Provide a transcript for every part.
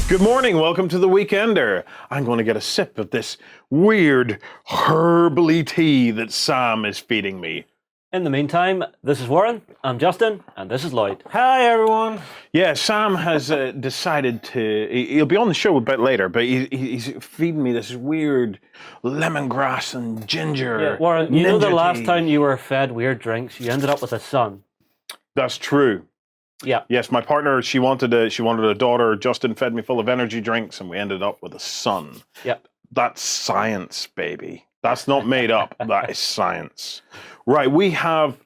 Good morning, welcome to The Weekender. I'm going to get a sip of this weird herbally tea that Sam is feeding me. In the meantime, this is Warren, I'm Justin, and this is Lloyd. Hi everyone. Yeah, Sam has decided to, he'll be on the show a bit later, but he's feeding me this weird lemongrass and ginger. Yeah, Warren, you know the last tea. time you were fed weird drinks, you ended up with a son. That's true. Yeah. Yes, my partner, she wanted a daughter. Justin fed me full of energy drinks, and we ended up with a son. Yep. That's science, baby. That's not made up. That is science. Right, we have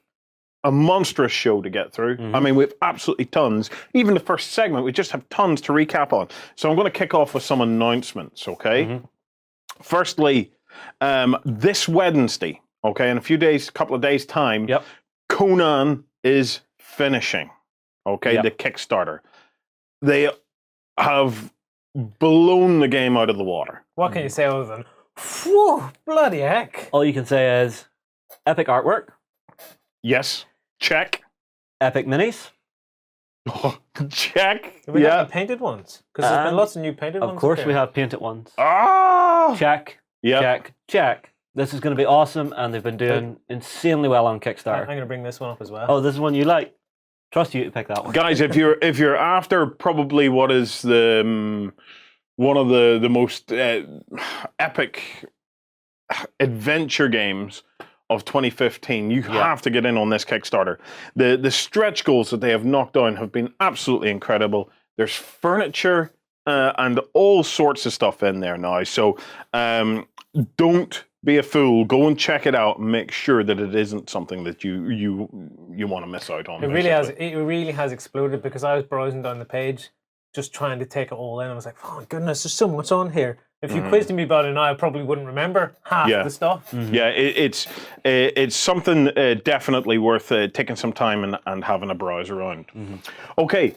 a monstrous show to get through. I mean, we have absolutely tons. Even the first segment, we just have tons to recap on. So I'm going to kick off with some announcements, okay? Firstly, this Wednesday, okay, in a couple of days' time, Kunan is finishing. Okay, the Kickstarter. They have blown the game out of the water. What can you say other than, whew, bloody heck? All you can say is epic artwork. Yes, check. Epic minis. Check. Have we got any painted ones? Because there's been lots of new painted ones. Of course we have painted ones. Ah! Check, check, check. This is going to be awesome, and they've been doing insanely well on Kickstarter. I'm going to bring this one up as well. Oh, this is one you like. Trust you to pick that one. Guys, if you're after probably what is the one of the most epic adventure games of 2015, you have to get in on this Kickstarter. The stretch goals that they have knocked down have been absolutely incredible. There's furniture and all sorts of stuff in there now. So don't be a fool. Go and check it out and make sure that it isn't something that you want to miss out on. It really has exploded, because I was browsing down the page just trying to take it all in. I was like, oh my goodness, there's so much on here. If you quizzed me about it now, I probably wouldn't remember half the stuff. Yeah, it's something definitely worth taking some time and having a browse around. Okay,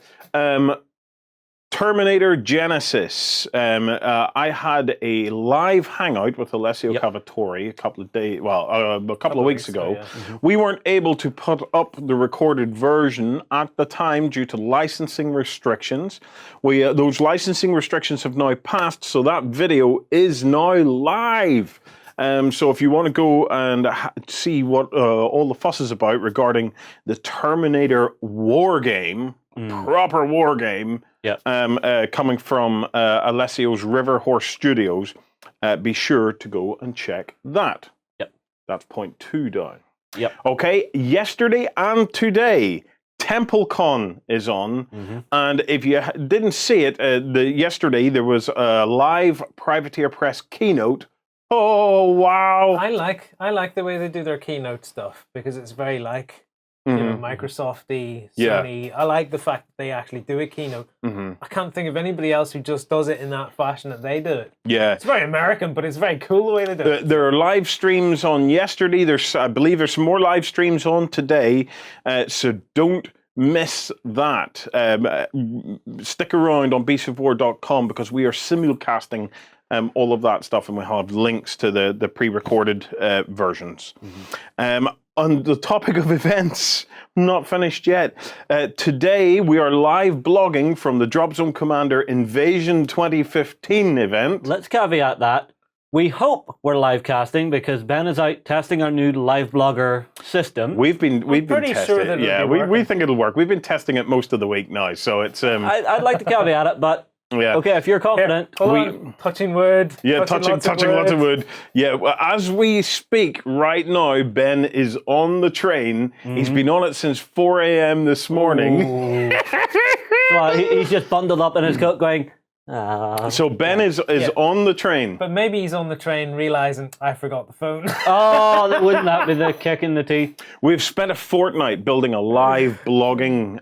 Terminator Genesis. I had a live hangout with Alessio Cavatore a couple of weeks ago. We weren't able to put up the recorded version at the time due to licensing restrictions. Those licensing restrictions have now passed, so that video is now live. So if you want to go and see what all the fuss is about regarding the Terminator wargame, proper wargame, coming from Alessio's River Horse Studios, be sure to go and check that. That's point 2 down. Okay, yesterday and today, TempleCon is on, and if you didn't see it, yesterday there was a live Privateer Press keynote. Oh wow! I like the way they do their keynote stuff, because it's very like Microsoft-y, Sony. I like the fact that they actually do a keynote. I can't think of anybody else who just does it in that fashion that they do it. Yeah, it's very American, but it's very cool the way they do it. There are live streams on yesterday. I believe there's some more live streams on today. So don't miss that. Stick around on beastsofwar.com, because we are simulcasting all of that stuff, and we have links to the pre-recorded versions. On the topic of events, not finished yet. Today we are live blogging from the Dropzone Commander Invasion 2015 event. Let's caveat that. We hope we're live casting, because Ben is out testing our new live blogger system. We've been pretty testing sure that it. We think it'll work. We've been testing it most of the week now, so it's. I'd like to caveat it, but. Yeah. Okay, if you're confident. Touching wood. Yeah, touching lots of wood. Yeah, well, as we speak right now, Ben is on the train. He's been on it since 4 a.m. this morning. Well, he's just bundled up in his coat going, So Ben is on the train. But maybe he's on the train realizing, I forgot the phone. Oh, wouldn't that be the kick in the teeth? We've spent a fortnight building a live blogging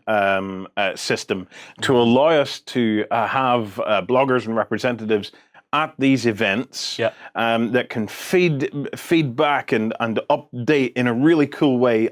system to allow us to have bloggers and representatives at these events that can feed back and update in a really cool way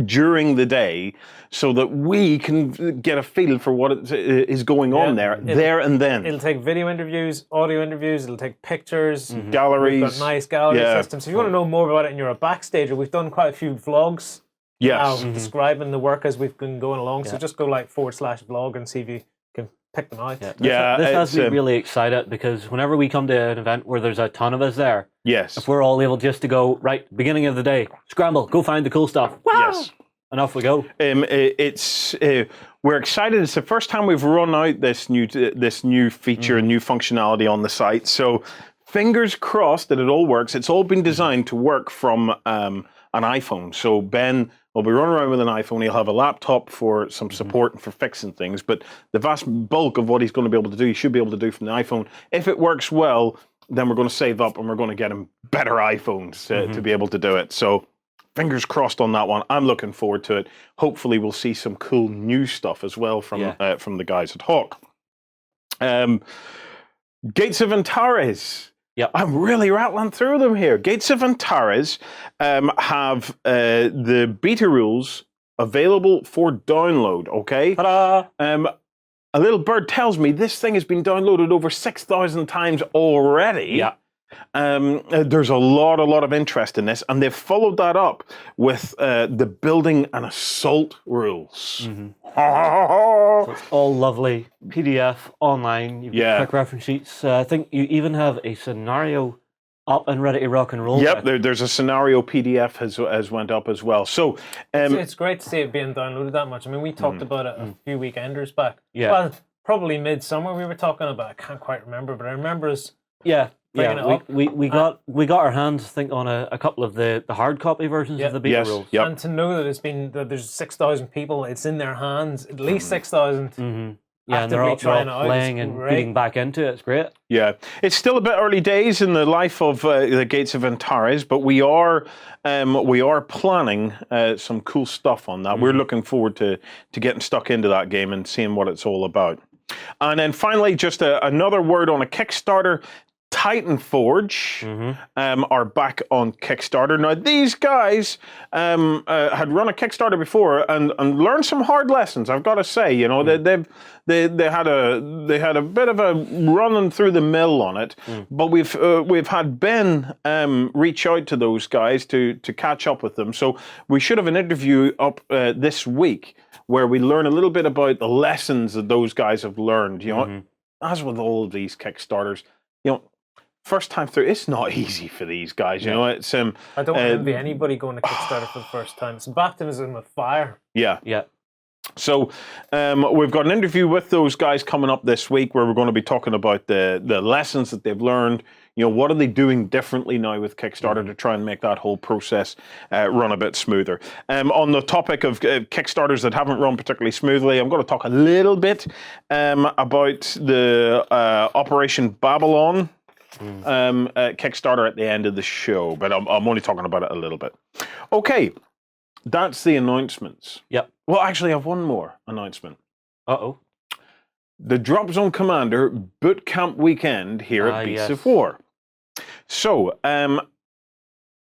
during the day, so that we can get a feel for what is going on there and then. It'll take video interviews, audio interviews, it'll take pictures, galleries. We've got nice gallery systems. So if you want to know more about it and you're a backstager, we've done quite a few vlogs now describing the work as we've been going along. So just go /vlog and see if you can pick them out. Yeah, this has me really excited because whenever we come to an event where there's a ton of us there, if we're all able just to go, right, beginning of the day, scramble, go find the cool stuff. Wow! Yes. And off we go. We're excited. It's the first time we've run out this new feature and new functionality on the site. So fingers crossed that it all works. It's all been designed to work from an iPhone. So Ben will be running around with an iPhone. He'll have a laptop for some support and for fixing things. But the vast bulk of what he's going to be able to do, he should be able to do from the iPhone. If it works well, then we're going to save up and we're going to get him better iPhones to be able to do it. So fingers crossed on that one. I'm looking forward to it. Hopefully we'll see some cool new stuff as well from the guys at Hawk. Gates of Antares. Yep. I'm really rattling through them here. Gates of Antares have the beta rules available for download, okay? Ta-da! A little bird tells me this thing has been downloaded over 6,000 times already. Yeah. There's a lot of interest in this, and they've followed that up with the building and assault rules. So it's all lovely PDF online. You've got quick reference sheets. I think you even have a scenario up and ready to rock and roll. Yep, there's a scenario PDF has went up as well. So it's great to see it being downloaded that much. I mean, we talked about it a few weekenders back. Yeah, well, probably midsummer we were talking about. I can't quite remember, but I remember us. We got our hands, I think, on a couple of the hard copy versions of the beta rules. Yep. And to know that there's 6,000 people, it's in their hands, at least 6,000. Yeah, and they're all playing and getting back into it. It's great. Yeah, it's still a bit early days in the life of the Gates of Antares, but we are planning some cool stuff on that. We're looking forward to getting stuck into that game and seeing what it's all about. And then finally, just another word on a Kickstarter. Titan Forge are back on Kickstarter. Now, these guys had run a Kickstarter before and learned some hard lessons. I've got to say, you know, they had a bit of a running through the mill on it. But we've had Ben reach out to those guys to catch up with them. So we should have an interview up this week where we learn a little bit about the lessons that those guys have learned. You know, as with all of these Kickstarters, you know. First time through, it's not easy for these guys. You know, it's I don't envy anybody going to Kickstarter for the first time. It's baptism of fire. Yeah. So we've got an interview with those guys coming up this week where we're going to be talking about the lessons that they've learned. You know, what are they doing differently now with Kickstarter to try and make that whole process run a bit smoother? On the topic of Kickstarters that haven't run particularly smoothly, I'm going to talk a little bit about the Operation Babylon Kickstarter at the end of the show, but I'm only talking about it a little bit. Okay, that's the announcements. Yep. Well, actually, I have one more announcement. Uh-oh. The Dropzone Commander bootcamp weekend here at Beasts of War. So,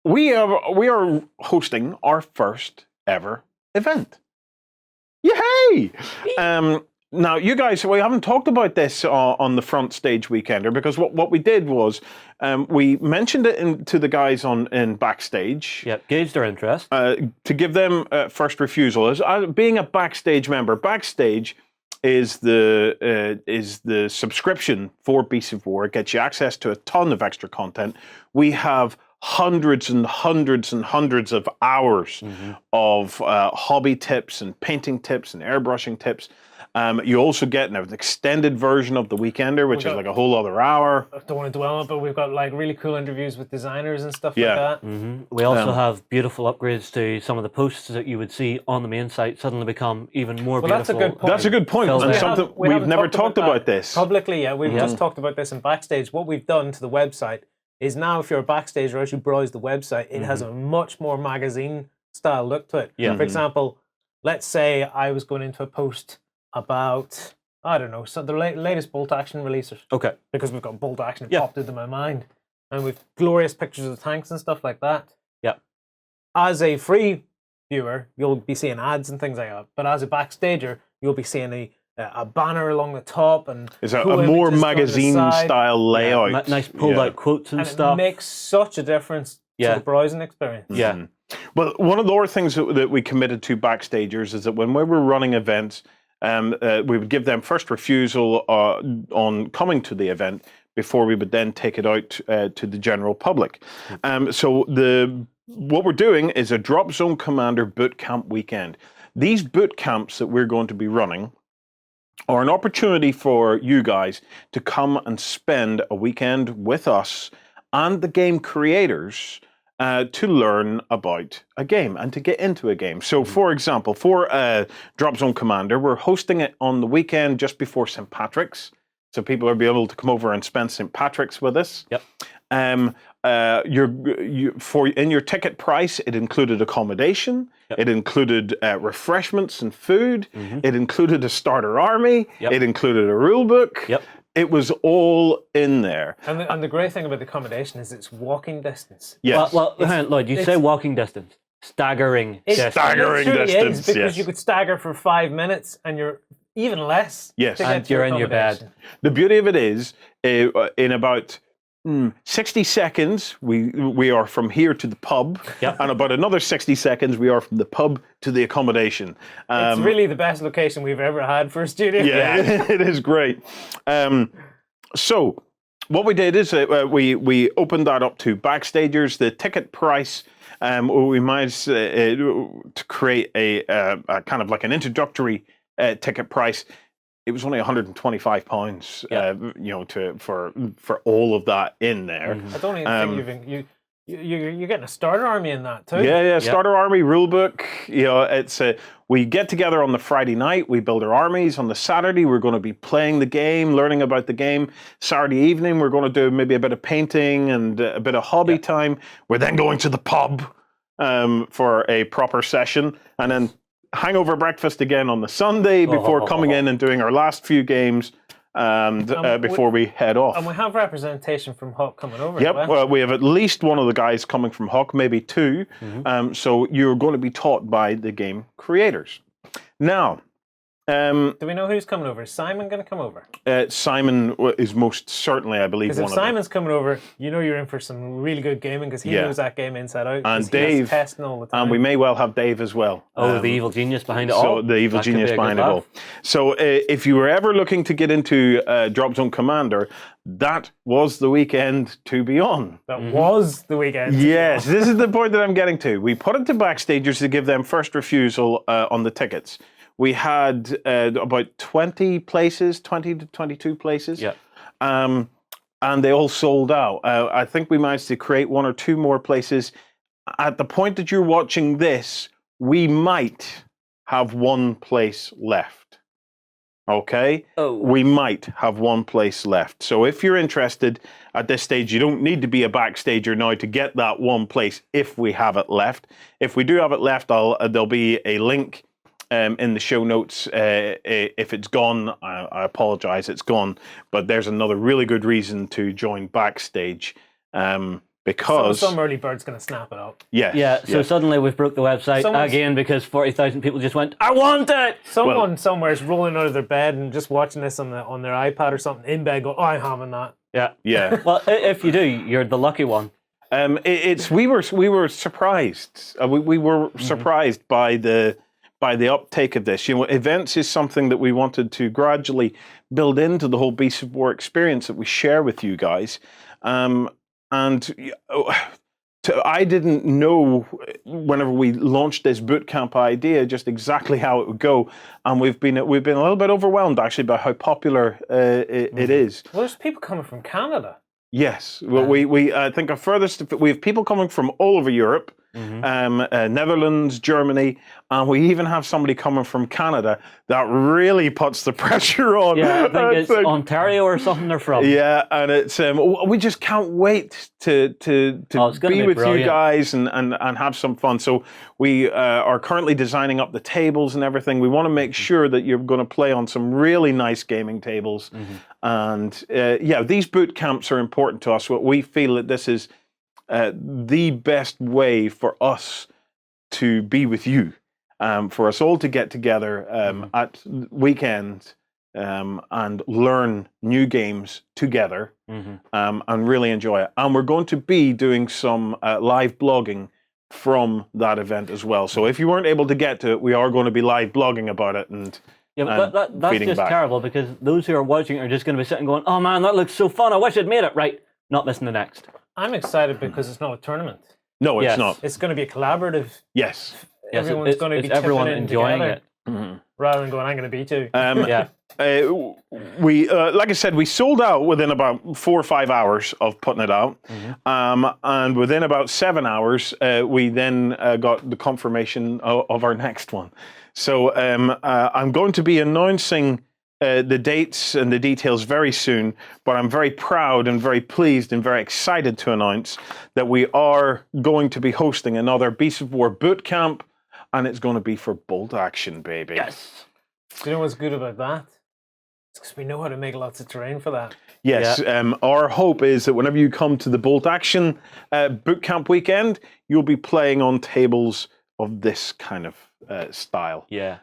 we are hosting our first ever event. Yay! Now, you guys, we haven't talked about this on the front stage weekender because what we did was we mentioned it to the guys in backstage. Yep, gauged their interest. To give them first refusal. As being a backstage member, backstage is the subscription for Beasts of War. It gets you access to a ton of extra content. We have hundreds and hundreds and hundreds of hours of hobby tips and painting tips and airbrushing tips. You also get an extended version of the Weekender, which is like a whole other hour. I don't want to dwell on it, but we've got like really cool interviews with designers and stuff like that. We also have beautiful upgrades to some of the posts that you would see on the main site suddenly become even more beautiful. That's a good point. That's a good point. And something we've never talked about this. Publicly, yeah. We've just talked about this in backstage. What we've done to the website is now if you're a backstage or as you browse the website, it has a much more magazine style look to it. For example, let's say I was going into a post about, I don't know, so the latest bolt action releases. Okay. Because we've got bolt action popped into my mind. And with glorious pictures of tanks and stuff like that. Yeah. As a free viewer, you'll be seeing ads and things like that. But as a backstager, you'll be seeing a banner along the top and it's a more magazine style layout. Nice pulled out quotes and stuff. It makes such a difference to the browsing experience. Yeah. Well, one of the other things that we committed to backstagers is that when we were running events, we would give them first refusal on coming to the event before we would then take it out to the general public. So what we're doing is a Dropzone Commander bootcamp weekend. These boot camps that we're going to be running are an opportunity for you guys to come and spend a weekend with us and the game creators to learn about a game and to get into a game. So, for example, for Dropzone Commander, we're hosting it on the weekend just before St. Patrick's. So people will be able to come over and spend St. Patrick's with us. Yep. In your ticket price, it included accommodation. Yep. It included refreshments and food. It included a starter army. Yep. It included a rule book. Yep. It was all in there. And the great thing about the accommodation is it's walking distance. Yes. Well, Lloyd, you say walking distance. Staggering distance. Staggering distance, is, because you could stagger for 5 minutes and you're even less. Yes. And you're in your bed. The beauty of it is, in about 60 seconds, we are from here to the pub, and about another 60 seconds, we are from the pub to the accommodation. It's really the best location we've ever had for a studio. Yeah, it is great. So what we did is we opened that up to backstagers. The ticket price, we managed to create a kind of like an introductory ticket price. It was only £125, for all of that in there. I don't even think you're getting a starter army in that too. Yeah, starter army, rule book. It's we get together on the Friday night. We build our armies. On the Saturday, we're going to be playing the game, learning about the game. Saturday evening, we're going to do maybe a bit of painting and a bit of hobby time. We're then going to the pub for a proper session, and then hangover breakfast again on the Sunday before coming in and doing our last few games before we head off. And we have representation from Huck coming over. Yep, well, we have at least one of the guys coming from Huck, maybe two. So you're going to be taught by the game creators. Now, do we know who's coming over? Is Simon going to come over? Simon is most certainly, I believe, one of them. Because if Simon's coming over, you know you're in for some really good gaming because he knows that game inside out. And Dave, testing all the time. And we may well have Dave as well. The evil genius behind it all. So the evil genius behind it all. So if you were ever looking to get into Dropzone Commander, that was the weekend to be on. That was the weekend. Yes, this is the point that I'm getting to. We put it to backstagers to give them first refusal on the tickets. We had about 20 places, 20 to 22 places. Yeah. And they all sold out. I think we managed to create one or two more places. At the point that you're watching this, we might have one place left. Okay? Oh. We might have one place left. So if you're interested at this stage, you don't need to be a backstager now to get that one place if we have it left. If we do have it left, there'll be a link in the show notes. If it's gone, I apologize, it's gone. But there's another really good reason to join Backstage because some early bird's going to snap it up. So suddenly we've broke the website again because 40,000 people just went, I want it! Someone somewhere is rolling out of their bed and just watching this on their iPad or something in bed going, I'm having that. Yeah. Well, if you do, you're the lucky one. We were surprised. We were surprised by the uptake of this. Events is something that we wanted to gradually build into the whole Beasts of War experience that we share with you guys. I didn't know whenever we launched this bootcamp idea just exactly how it would go, and we've been a little bit overwhelmed actually by how popular it is. Well, there's people coming from Canada. Yes, well, we I think our furthest we have people coming from all over Europe. Netherlands, Germany, and we even have somebody coming from Canada that really puts the pressure on. Yeah, I think it's Ontario or something they're from. Yeah, and it's we just can't wait to be with you guys and have some fun. So we are currently designing up the tables and everything. We want to make sure that you're going to play on some really nice gaming tables. And these boot camps are important to us. What we feel that this is the best way for us to be with you, for us all to get together at weekends and learn new games together and really enjoy it. And we're going to be doing some live blogging from that event as well. So if you weren't able to get to it, we are going to be live blogging about it and Yeah, but that's just terrible because those who are watching are just going to be sitting going, "Oh man, that looks so fun! I wish I'd made it." Right, not missing the next. I'm excited because it's not a tournament. No, it's not. It's going to be a collaborative. Yes. Everyone's going to be everyone enjoying it. Rather than going, I'm going to beat you. We, like I said, we sold out within about 4 or 5 hours of putting it out. And within about 7 hours, we then got the confirmation of our next one. So I'm going to be announcing the dates and the details very soon, but I'm very proud and very pleased and very excited to announce that we are going to be hosting another Beasts of War bootcamp, and it's going to be for bolt action, baby. Yes. Do you know what's good about that? It's because we know how to make lots of terrain for that. Yes. Our hope is that whenever you come to the bolt action bootcamp weekend, you'll be playing on tables of this kind of style. Yeah.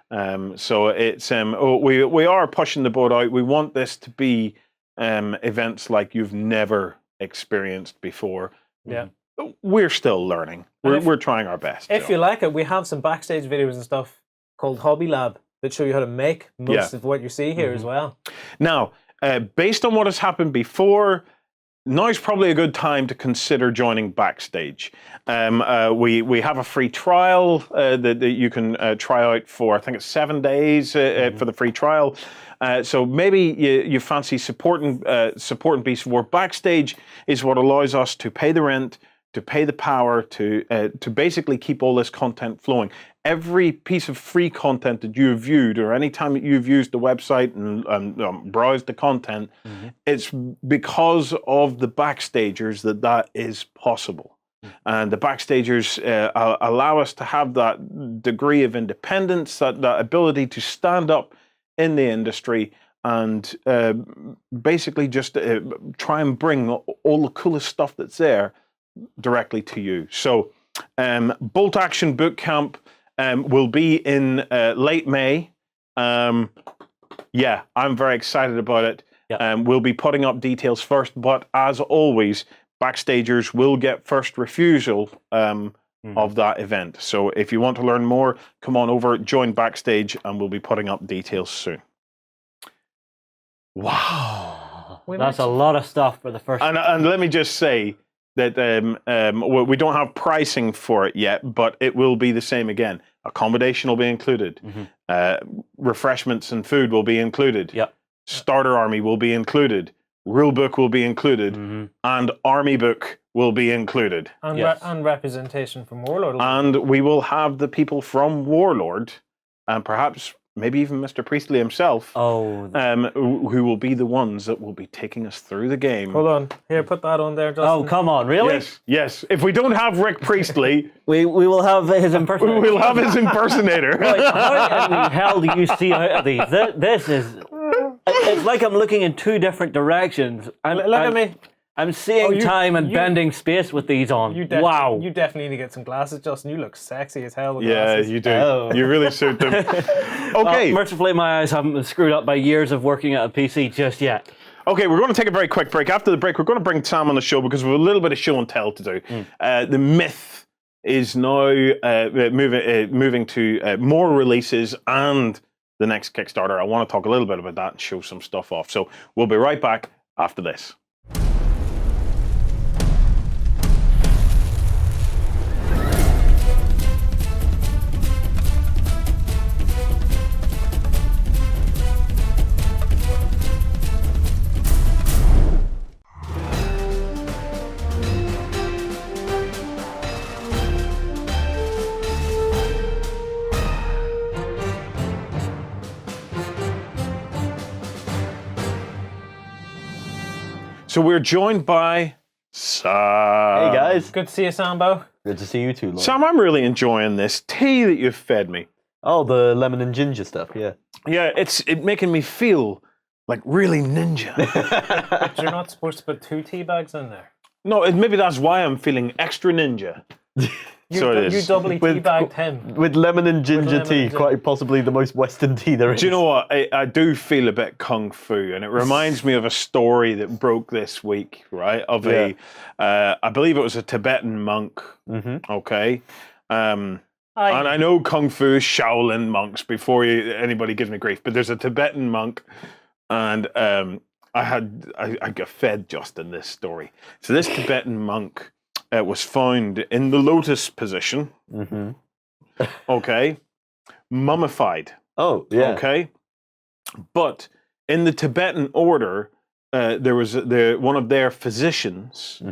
So it's we are pushing the boat out. We want this to be events like you've never experienced before. Yeah. We're still learning. We're trying our best. If you like it, we have some backstage videos and stuff called Hobby Lab that show you how to make most of what you see here as well. Now, based on what has happened before, now's probably a good time to consider joining backstage. We have a free trial that you can try out for, I think it's 7 days for the free trial. So maybe you fancy supporting Beast of War. Backstage is what allows us to pay the rent, to pay the power, to basically keep all this content flowing. Every piece of free content that you've viewed, or any time that you've used the website and browsed the content, it's because of the backstagers that is possible. And the backstagers allow us to have that degree of independence, that ability to stand up in the industry and basically just try and bring all the coolest stuff that's there directly to you. So Bolt Action Bootcamp will be in late May. I'm very excited about it. We'll be putting up details first, but as always, backstagers will get first refusal of that event. So if you want to learn more, come on over, join Backstage, and we'll be putting up details soon. Wow. That's a lot of stuff for the first... And let me just say that we don't have pricing for it yet, but it will be the same again. Accommodation will be included. Refreshments and food will be included. Starter army will be included. Rulebook will be included. And army book will be included. And representation from Warlord. And we will have the people from Warlord, and perhaps maybe even Mr. Priestley himself, who will be the ones that will be taking us through the game. Hold on. Here, put that on there, Justin. Oh, come on, really? Yes. If we don't have Rick Priestley... we will have his impersonator. We'll have his impersonator. How in the hell do you see out of these? This is... It's like I'm looking in two different directions. Look at me. I'm seeing time and bending space with these on. Wow. You definitely need to get some glasses, Justin. You look sexy as hell with glasses. Yeah, you do. Oh. You really suit them. Okay. Mercifully, my eyes haven't been screwed up by years of working at a PC just yet. Okay, we're going to take a very quick break. After the break, we're going to bring Sam on the show because we have a little bit of show and tell to do. The Myth is now moving to more releases and the next Kickstarter. I want to talk a little bit about that and show some stuff off. So we'll be right back after this. So we're joined by Sam. Hey guys. Good to see you, Sambo. Good to see you too, Lord. Sam, I'm really enjoying this tea that you've fed me. Oh, the lemon and ginger stuff, yeah. Yeah, it's making me feel like really ninja. But you're not supposed to put 2 tea bags in there. No, maybe that's why I'm feeling extra ninja. You doubly teabagged him. With lemon and ginger tea, quite possibly the most Western tea there is. Do you know what? I do feel a bit kung fu, and it reminds me of a story that broke this week, right? Of I believe it was a Tibetan monk, okay? And I know Kung Fu Shaolin monks before anybody gives me grief, but there's a Tibetan monk, and I got fed Justin this story. So this Tibetan monk was found in the lotus position. Okay, mummified. Oh, yeah. Okay, but in the Tibetan order, there was one of their physicians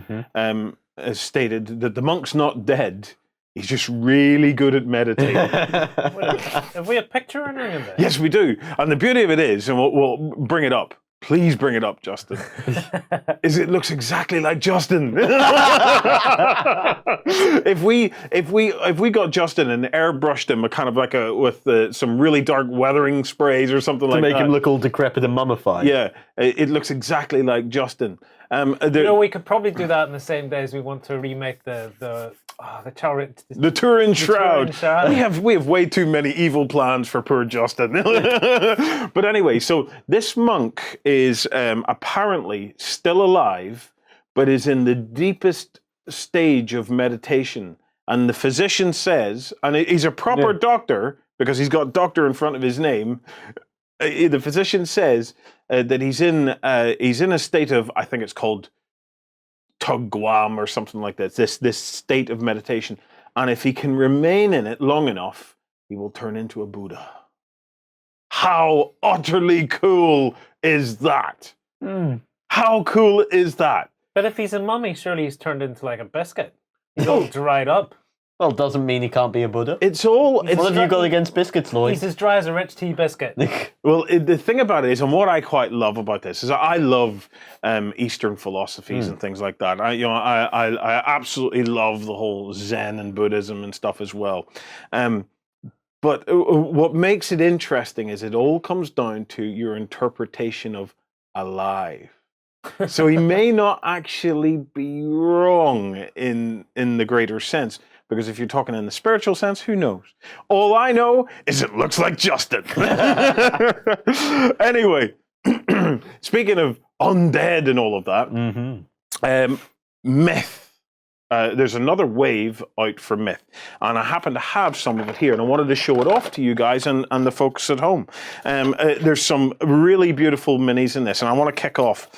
stated that the monk's not dead. He's just really good at meditating. Have we a picture or anything of this? Yes, we do. And the beauty of it is, and we'll bring it up. Please bring it up, Justin. Is it looks exactly like Justin. if we got Justin and airbrushed him, kind of like with some really dark weathering sprays or something like that, to make him look all decrepit and mummified. Yeah, it looks exactly like Justin. We could probably do that in the same day as we want to remake the Turin Shroud. We have way too many evil plans for poor Justin. But anyway, so this monk is apparently still alive, but is in the deepest stage of meditation. And the physician says, and he's a proper doctor because he's got doctor in front of his name. The physician says that he's in a state of, I think it's called Tugwam or something like that. This state of meditation, and if he can remain in it long enough, he will turn into a Buddha. How utterly cool is that? How cool is that? But if he's a mummy, surely he's turned into like a biscuit. He's all dried up. Well, doesn't mean he can't be a Buddha. What have you got against biscuits, Lloyd? He's as dry as a rich tea biscuit. Well, the thing about it is, and what I quite love about this is, I love Eastern philosophies and things like that. I absolutely love the whole Zen and Buddhism and stuff as well. But what makes it interesting is it all comes down to your interpretation of alive. So he may not actually be wrong in the greater sense. Because if you're talking in the spiritual sense, who knows? All I know is it looks like Justin. Anyway, speaking of undead and all of that, myth. There's another wave out for myth. And I happen to have some of it here. And I wanted to show it off to you guys and the folks at home. There's some really beautiful minis in this. And I want to kick off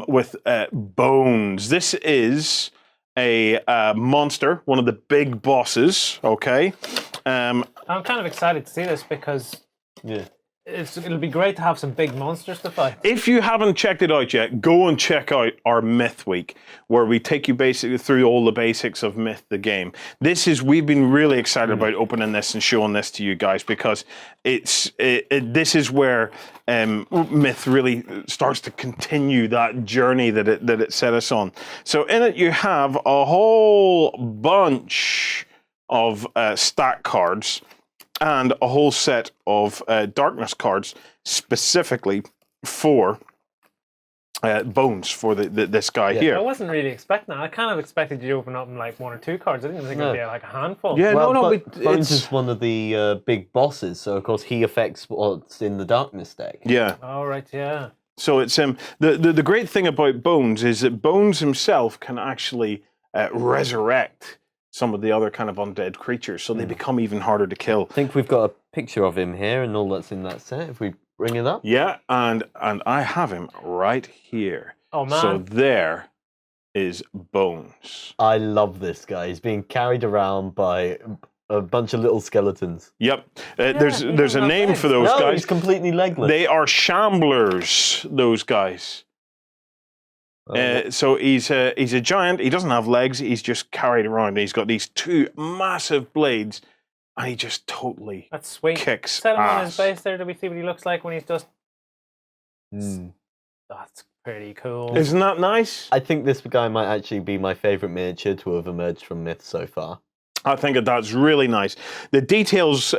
with Bones. This is a monster, one of the big bosses, okay? I'm kind of excited to see this because it'll be great to have some big monsters to fight. If you haven't checked it out yet, go and check out our Myth Week, where we take you basically through all the basics of Myth, the game. We've been really excited about opening this and showing this to you guys because this is where Myth really starts to continue that journey that it set us on. So in it you have a whole bunch of stat cards and a whole set of darkness cards specifically for Bones, for this guy here. I wasn't really expecting that. I kind of expected you to open up in like one or two cards. I didn't think it'd be like a handful. Yeah, Bones is one of the big bosses, so of course he affects what's in the darkness deck. Yeah. All right, yeah. So it's the great thing about Bones is that Bones himself can actually resurrect some of the other kind of undead creatures, so they become even harder to kill. I think we've got a picture of him here and all that's in that set, if we bring it up. Yeah, and I have him right here. Oh, man. So there is Bones. I love this guy. He's being carried around by a bunch of little skeletons. Yep. There's a name for those guys. He's completely legless. They are shamblers, those guys. So he's a giant. He doesn't have legs. He's just carried around. He's got these two massive blades, and he just totally kicks Set him ass. on his base there. Do we see what he looks like when he's just? That's pretty cool. Isn't that nice? I think this guy might actually be my favourite miniature to have emerged from Myth so far. I think that's really nice. The details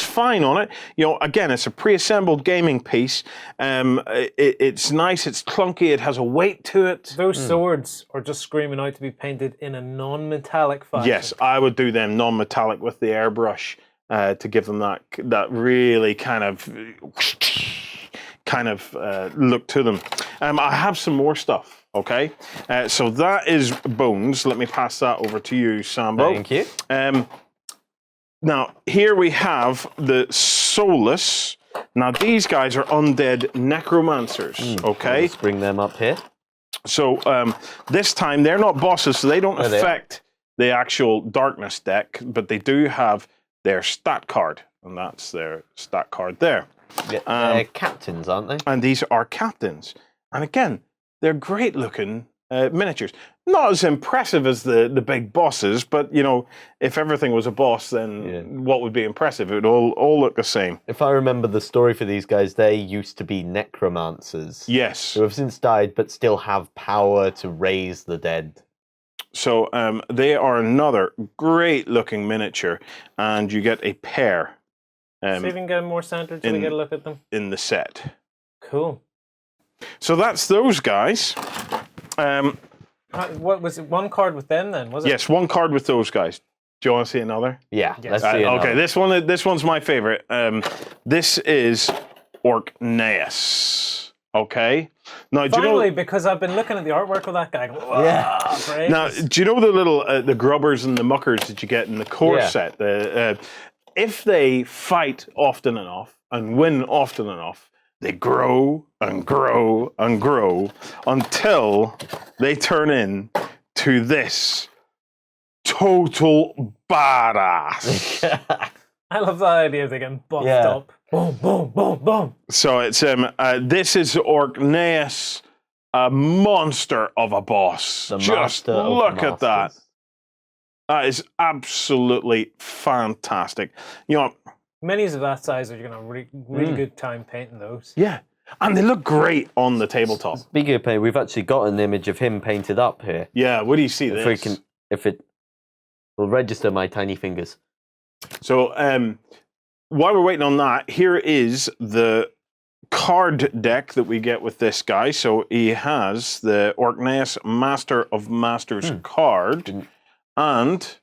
fine on it. You know, again, it's a pre-assembled gaming piece. It's nice. It's clunky. It has a weight to it. Those swords are just screaming out to be painted in a non-metallic fashion. Yes, I would do them non-metallic with the airbrush to give them that really kind of look to them. I have some more stuff. Okay, so that is Bones. Let me pass that over to you, Sambo. Thank you. Now, here we have the Soulless. Now, these guys are undead necromancers, okay? Let's bring them up here. So, this time, they're not bosses, so they don't affect the actual darkness deck, but they do have their stat card, and that's their stat card there. Yeah, they're captains, aren't they? And these are captains. And again, they're great-looking miniatures. Not as impressive as the big bosses, but, you know, if everything was a boss, then what would be impressive? It would all look the same. If I remember the story for these guys, they used to be necromancers. Yes. Who have since died, but still have power to raise the dead. So they are another great-looking miniature, and you get a pair. See if we can get them more centered so we get a look at them. In the set. Cool. So that's those guys. What was it? One card with them then, was it? Yes, one card with those guys. Do you want to see another? Yeah, yes. let's see another. Okay, this one's my favorite. This is Orkneas. Okay. Now, Finally, because I've been looking at the artwork of that guy. Great. Now, do you know the little the grubbers and the muckers that you get in the core set? If they fight often enough and win often enough, they grow and grow and grow until they turn into this total badass. I love that idea of they getting buffed up. Boom, boom, boom, boom. So it's this is Orkneas, a monster of a boss. Just look at that. That is absolutely fantastic. You know, minis of that size are going to really good time painting those. Yeah, and they look great on the tabletop. Speaking of paint, we've actually got an image of him painted up here. Yeah, what do you see If this? if it will register my tiny fingers. So, while we're waiting on that, here is the card deck that we get with this guy. So he has the Orkneas Master of Masters card, and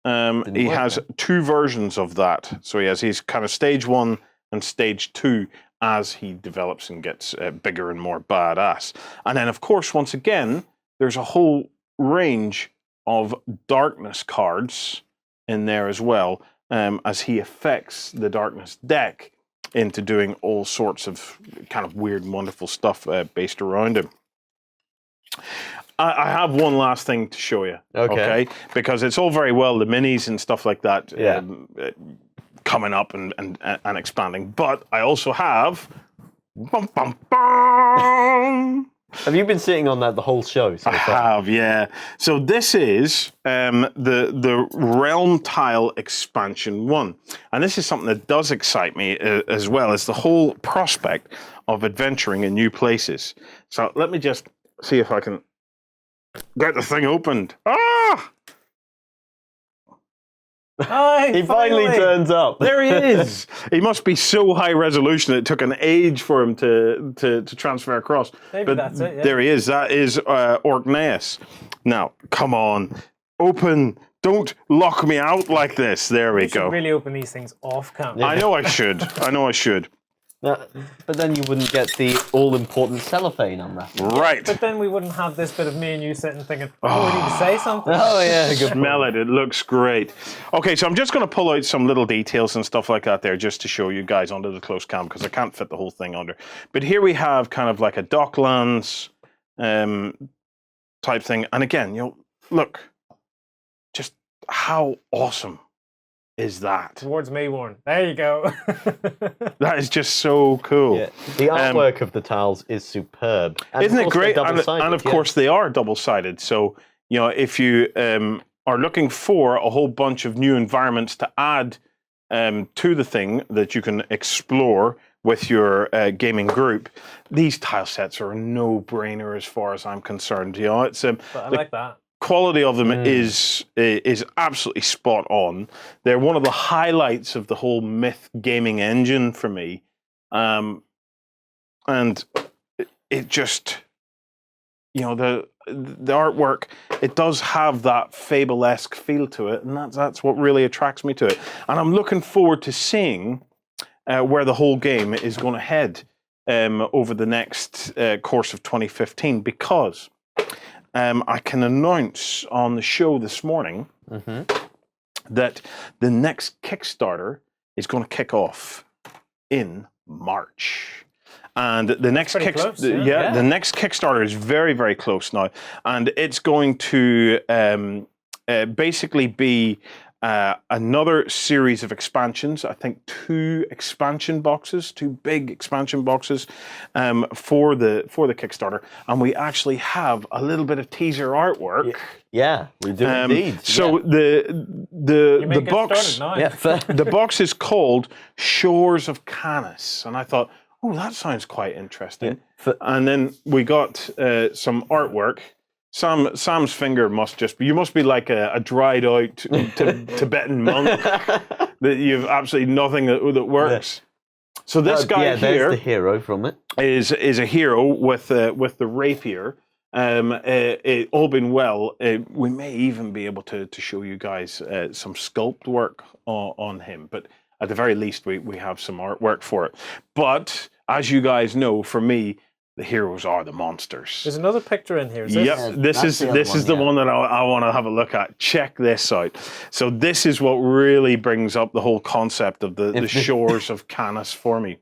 he has two versions of that. So he has his kind of stage 1 and stage 2 as he develops and gets bigger and more badass. And then, of course, once again, there's a whole range of darkness cards in there as well, as he affects the darkness deck into doing all sorts of kind of weird and wonderful stuff based around him. I have one last thing to show you, okay? Because it's all very well, the minis and stuff like that coming up and expanding, but I also have... Bum, bum, bum. Have you been sitting on that the whole show so far? I have, yeah. So this is the Realm Tile Expansion 1. And this is something that does excite me as well, as the whole prospect of adventuring in new places. So let me just see if I can get the thing opened. Ah! Hi, he finally turns up. There he is. He must be so high resolution it took an age for him to transfer across. Maybe but that's it. Yeah. There he is. That is Orkneas. Now, come on, open. Don't lock me out like this. There we go. You should really open these things off camera. I know I should. I know I should. But then you wouldn't get the all-important cellophane unwrap. Right. But then we wouldn't have this bit of me and you sitting thinking, oh, we need to say something. Oh, yeah. Good Smell it. It looks great. Okay, so I'm just going to pull out some little details and stuff like that there just to show you guys under the close cam because I can't fit the whole thing under. But here we have kind of like a Docklands type thing. And again, you know, look, just how awesome is that? Towards Mayborn. There you go. That is just so cool. Yeah. The artwork of the tiles is superb. And isn't it great? And of yeah. course they are double-sided. So, you know, if you are looking for a whole bunch of new environments to add to the thing that you can explore with your gaming group, these tile sets are a no-brainer as far as I'm concerned. You know, it's but I like that. Quality of them is absolutely spot on. They're one of the highlights of the whole Myth gaming engine for me, and it just, you know, the artwork, it does have that Fable-esque feel to it, and that's what really attracts me to it. And I'm looking forward to seeing where the whole game is going to head over the next course of 2015, because I can announce on the show this morning that the next Kickstarter is going to kick off in March. And the next the next Kickstarter is very, very close now, and it's going to basically be another series of expansions. I think 2 big expansion boxes for the Kickstarter, and we actually have a little bit of teaser artwork. Yeah, we do indeed. So the box, the box is called Shores of Canis, and I thought, oh, that sounds quite interesting. Yeah. And then we got some artwork. Sam's finger you must be like a dried out Tibetan monk that you've absolutely nothing that works. Yeah. So this guy here, there's the hero from it, is a hero with the rapier. All been well, we may even be able to show you guys some sculpt work on him, but at the very least we have some artwork for it. But as you guys know, for me, the heroes are the monsters. There's another picture in here. This is the one that I want to have a look at. Check this out. So this is what really brings up the whole concept of the Shores of Canis for me.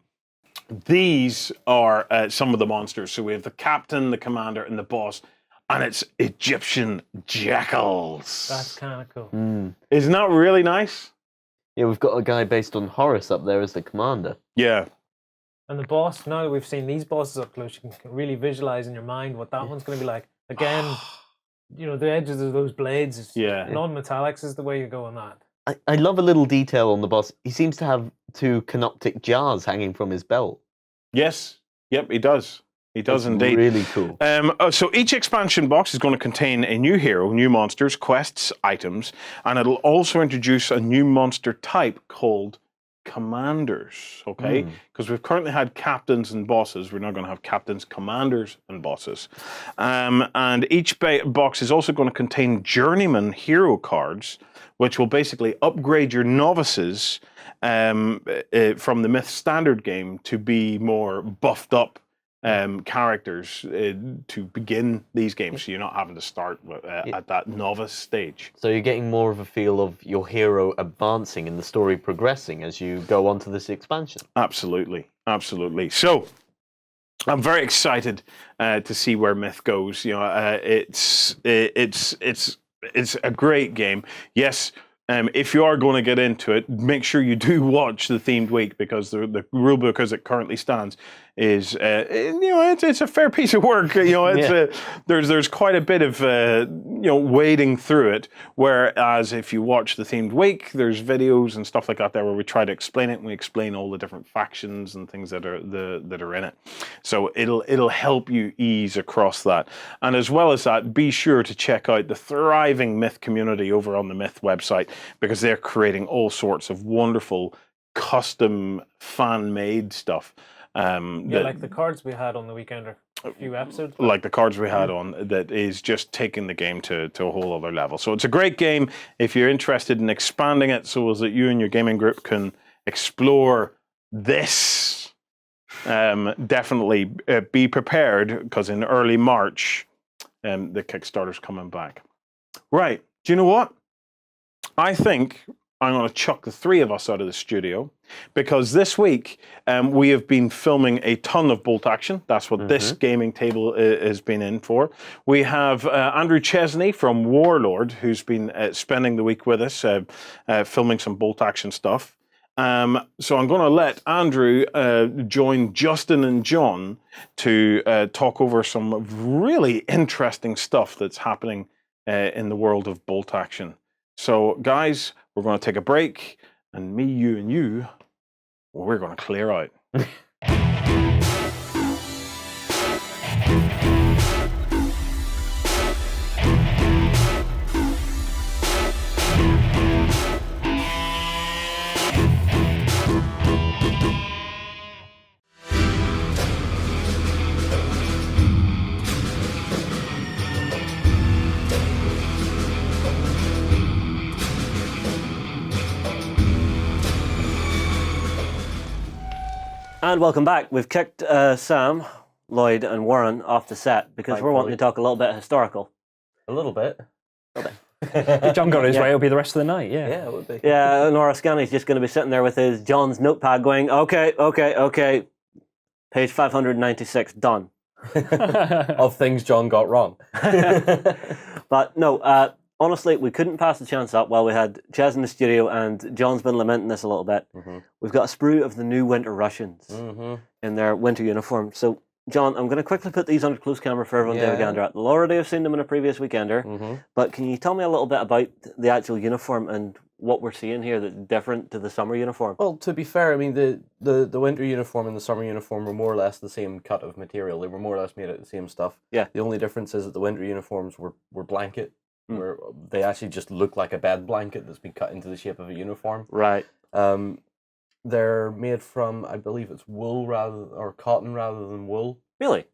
These are some of the monsters. So we have the captain, the commander, and the boss, and it's Egyptian jackals. That's kind of cool. Isn't that really nice? Yeah, we've got a guy based on Horus up there as the commander. Yeah. And the boss, now that we've seen these bosses up close, you can really visualize in your mind what that one's going to be like. Again, the edges of those blades, non-metallics is the way you go on that. I love a little detail on the boss. He seems to have 2 canoptic jars hanging from his belt. Yes. Yep, he does. He does indeed. Really cool. So each expansion box is going to contain a new hero, new monsters, quests, items, and it'll also introduce a new monster type called commanders, okay? Because we've currently had captains and bosses. We're now going to have captains, commanders, and bosses. And each box is also going to contain journeyman hero cards, which will basically upgrade your novices from the Myth Standard game to be more buffed up characters to begin these games, so you're not having to start at that novice stage. So you're getting more of a feel of your hero advancing and the story progressing as you go on to this expansion. Absolutely. So I'm very excited to see where Myth goes. It's a great game. Yes. If you are going to get into it, make sure you do watch the themed week, because the rulebook as it currently stands is it's a fair piece of work. There's quite a bit of wading through it. Whereas if you watch the themed week, there's videos and stuff like that there where we try to explain it, and we explain all the different factions and things that are in it. So it'll help you ease across that. And as well as that, be sure to check out the thriving Myth community over on the Myth website, because they're creating all sorts of wonderful custom fan-made stuff. Like the cards we had on the Weekender a few episodes back. Like the cards we had on, that is just taking the game to a whole other level. So it's a great game if you're interested in expanding it so as that you and your gaming group can explore this. Definitely be prepared, because in early March, the Kickstarter's coming back. Right. Do you know what? I think I'm going to chuck the 3 of us out of the studio, because this week we have been filming a ton of bolt action. That's what this gaming table has been in for. We have Andrew Chesney from Warlord, who's been spending the week with us, filming some bolt action stuff. So I'm going to let Andrew join Justin and John to talk over some really interesting stuff that's happening in the world of bolt action. So, guys, we're going to take a break, and me, you, and you, we're going to clear out. And welcome back. We've kicked Sam, Lloyd, and Warren off the set because we're wanting to talk a little bit historical. A little bit. If John got his way, it'll be the rest of the night. Yeah, Yeah, it would be. Yeah, and Oriskani's just going to be sitting there with his John's notepad going, okay, page 596, done. Of things John got wrong. But no, honestly, we couldn't pass the chance up while we had Ches in the studio, and John's been lamenting this a little bit. We've got a sprue of the new Winter Russians in their winter uniform. So, John, I'm going to quickly put these under close camera for everyone to have a gander at. They'll already have seen them in a previous weekender, but can you tell me a little bit about the actual uniform and what we're seeing here that's different to the summer uniform? Well, to be fair, I mean, the winter uniform and the summer uniform were more or less the same cut of material. They were more or less made out of the same stuff. Yeah. The only difference is that the winter uniforms were blanket, where they actually just look like a bed blanket that's been cut into the shape of a uniform. Right. They're made from, I believe it's wool or cotton rather than wool. Really?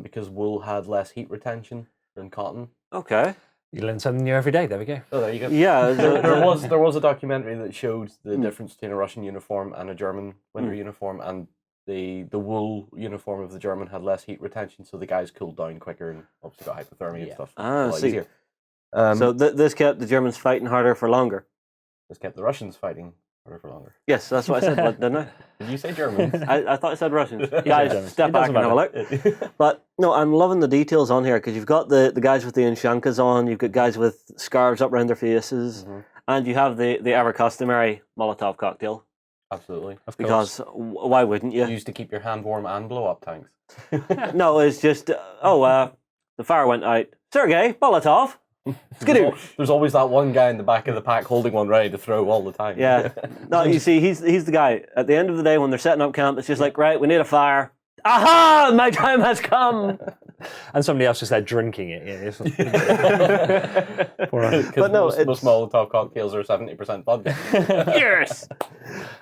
Because wool had less heat retention than cotton. Okay. You learn something new every day. There we go. Oh, there you go. Yeah. There was a documentary that showed the difference between a Russian uniform and a German winter uniform, and the wool uniform of the German had less heat retention, so the guys cooled down quicker and obviously got hypothermia and stuff. Ah, a lot see. easier. So this kept the Germans fighting harder for longer. This kept the Russians fighting harder for longer. Yes, that's what I said, didn't I? Did you say Germans? I thought I said Russians. Germans. Guys, step It back doesn't and have a look. But no, I'm loving the details on here because you've got the guys with the Inshankas on, you've got guys with scarves up around their faces, and you have the ever customary Molotov cocktail. Absolutely. Of course. Because why wouldn't you? Used to keep your hand warm and blow up tanks. No, it's just, the fire went out. Sergei, Molotov. Skidoo. There's always that one guy in the back of the pack holding one ready to throw all the time. Yeah. No, you see, he's the guy. At the end of the day, when they're setting up camp, it's just like, right, we need a fire. Aha! My time has come. And somebody else is there drinking it. Yeah, But no, most Molotov cocktails are 70% vodka. Yes!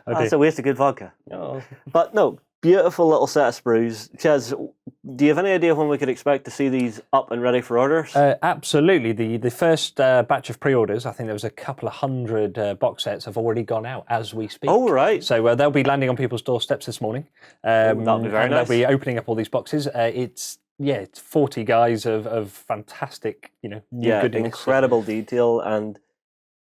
That's a waste of good vodka. Oh. But no, beautiful little set of sprues. Ches, do you have any idea when we could expect to see these up and ready for orders? Absolutely. The first batch of pre-orders, I think there was a couple of hundred box sets, have already gone out as we speak. Oh, right. So they'll be landing on people's doorsteps this morning. That'll be very nice. They'll be opening up all these boxes. It's 40 guys of fantastic, new goodness. Incredible detail, and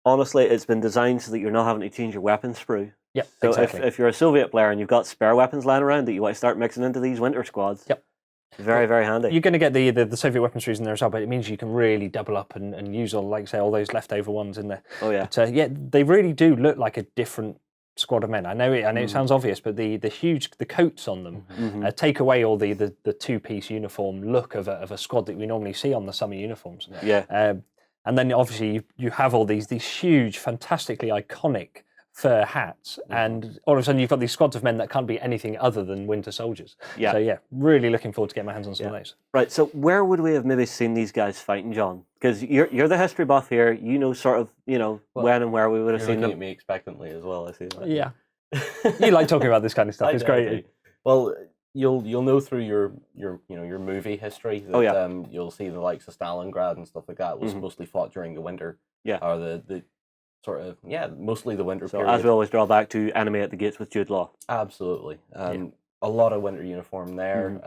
honestly, it's been designed so that you're not having to change your weapon sprue. Yeah, so exactly. if you're a Soviet player and you've got spare weapons lying around that you want to start mixing into these winter squads, very, very handy. You're going to get the Soviet weapon sprues in there as well, but it means you can really double up and use all, like say, all those leftover ones in there. Oh yeah. But, they really do look like a different squad of men. I know it sounds obvious, but the coats on them take away all the two-piece uniform look of a squad that we normally see on the summer uniforms. Yeah. And then obviously you have all these huge, fantastically iconic fur hats, and all of a sudden you've got these squads of men that can't be anything other than winter soldiers. Yeah. So really looking forward to getting my hands on some of those. Right. So where would we have maybe seen these guys fighting, John? Because you're the history buff here. You know sort of when and where we would have seen them. Looking at me expectantly as well. I see that. Yeah. You like talking about this kind of stuff. It's great. Well, you'll know through your movie history that you'll see the likes of Stalingrad and stuff like that was mostly fought during the winter. Yeah. Or the sort of mostly the winter period. As we always draw back to Enemy at the Gates with Jude Law. Absolutely. A lot of winter uniform there.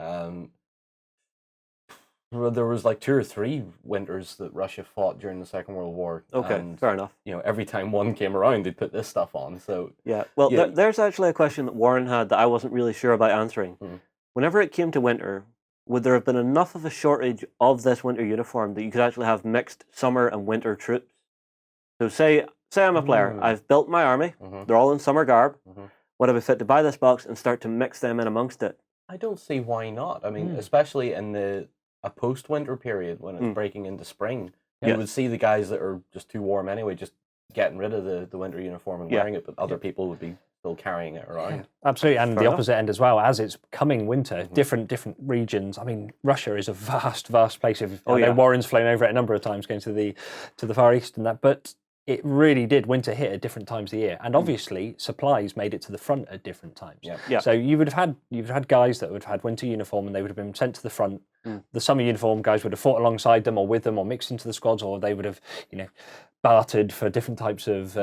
There was like 2 or 3 winters that Russia fought during the Second World War. Okay, and, fair enough. Every time one came around, they'd put this stuff on. So well, there's actually a question that Warren had that I wasn't really sure about answering. Whenever it came to winter, would there have been enough of a shortage of this winter uniform that you could actually have mixed summer and winter troops? So say I'm a player, I've built my army, they're all in summer garb. Would I be fit to buy this box and start to mix them in amongst it? I don't see why not. I mean, especially in a post-winter period when it's breaking into spring, you would see the guys that are just too warm anyway, just getting rid of the winter uniform and wearing it, but other people would be still carrying it around. Absolutely, and the opposite end as well. As it's coming winter, different regions. I mean, Russia is a vast place. I know Warren's flown over it a number of times, going to the Far East and that, but it really did winter hit at different times of the year, and obviously supplies made it to the front at different times. So you would have had guys that would have had winter uniform and they would have been sent to the front. The summer uniform guys would have fought alongside them or with them or mixed into the squads, or they would have bartered for different types of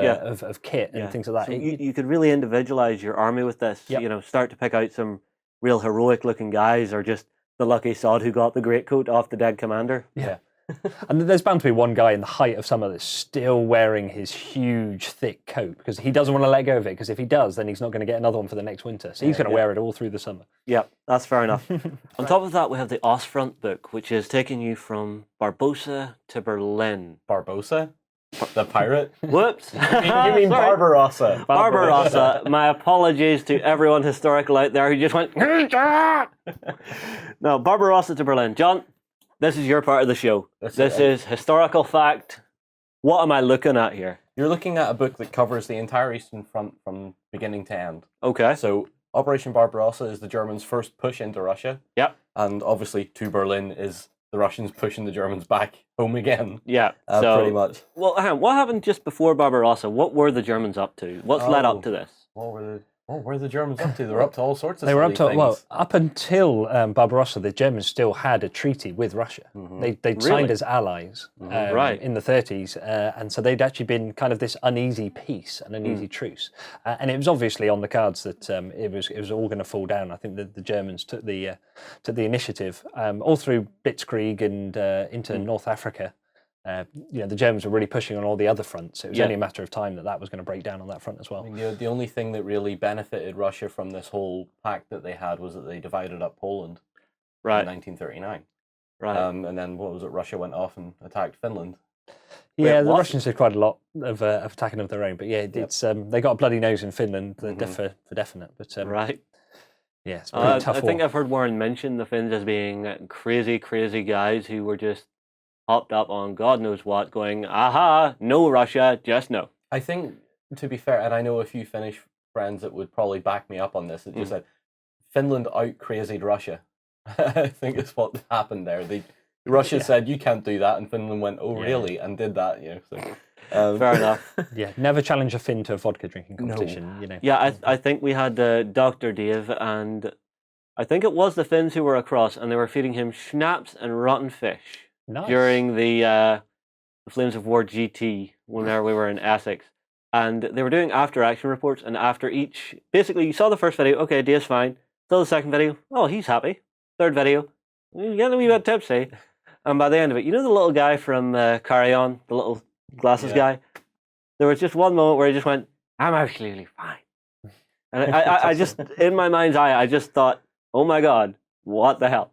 kit and things like that. So you could really individualize your army with this. Start to pick out some real heroic looking guys, or just the lucky sod who got the greatcoat off the dead commander. And there's bound to be one guy in the height of summer that's still wearing his huge, thick coat because he doesn't want to let go of it, because if he does, then he's not going to get another one for the next winter. So he's going to wear it all through the summer. Yeah, that's fair enough. On top of that, we have the Ostfront book, which is taking you from Barbarossa to Berlin. Barbossa? The pirate? Whoops. You mean Barbarossa? Barbarossa. My apologies to everyone historical out there who just went, no, Barbarossa to Berlin. John, this is your part of the show. This is historical fact. What am I looking at here? You're looking at a book that covers the entire Eastern Front from beginning to end. Okay. So Operation Barbarossa is the Germans' first push into Russia. Yep. And obviously to Berlin is the Russians pushing the Germans back home again. Yeah. So, pretty much. Well, hang on, what happened just before Barbarossa? What were the Germans up to? What's led up to this? What were the Germans up to? They were up to all sorts of They were up silly to, well, things. up until Barbarossa, the Germans still had a treaty with Russia. They'd signed as allies Right. in the 30s, and so they'd actually been kind of this uneasy peace, an uneasy truce. And it was obviously on the cards that it was all going to fall down. I think that the Germans took the initiative all through Blitzkrieg and into North Africa. The Germans were really pushing on all the other fronts. It was only a matter of time that was going to break down on that front as well. I mean, the only thing that really benefited Russia from this whole pact that they had was that they divided up Poland in 1939. Right. And then, what was it, Russia went off and attacked Finland. Yeah, the Russians did quite a lot of attacking of their own, but yeah, it's they got a bloody nose in Finland for definite. But right. Yeah, it's a pretty tough I think war. I've heard Warren mention the Finns as being crazy, crazy guys who were just hopped up on God knows what, going, aha, no Russia, just no. I think, to be fair, and I know a few Finnish friends that would probably back me up on this, that just said Finland out-crazied Russia. I think it's what happened there. Russia said, you can't do that, and Finland went, oh, really, and did that. So, Fair enough. Yeah, never challenge a Finn to a vodka drinking competition. Yeah, I think we had Dr. Dave, and I think it was the Finns who were across, and they were feeding him schnapps and rotten fish. Nice. During the Flames of War GT, whenever we were in Essex. And they were doing after-action reports, and after each... Basically, you saw the first video, okay, Dave's fine. Saw the second video, oh, he's happy. Third video, you're getting a wee bit tipsy. And by the end of it, you know the little guy from Carry On, the little glasses guy? There was just one moment where he just went, I'm absolutely fine. And I just, in my mind's eye, I just thought, oh my God, what the hell?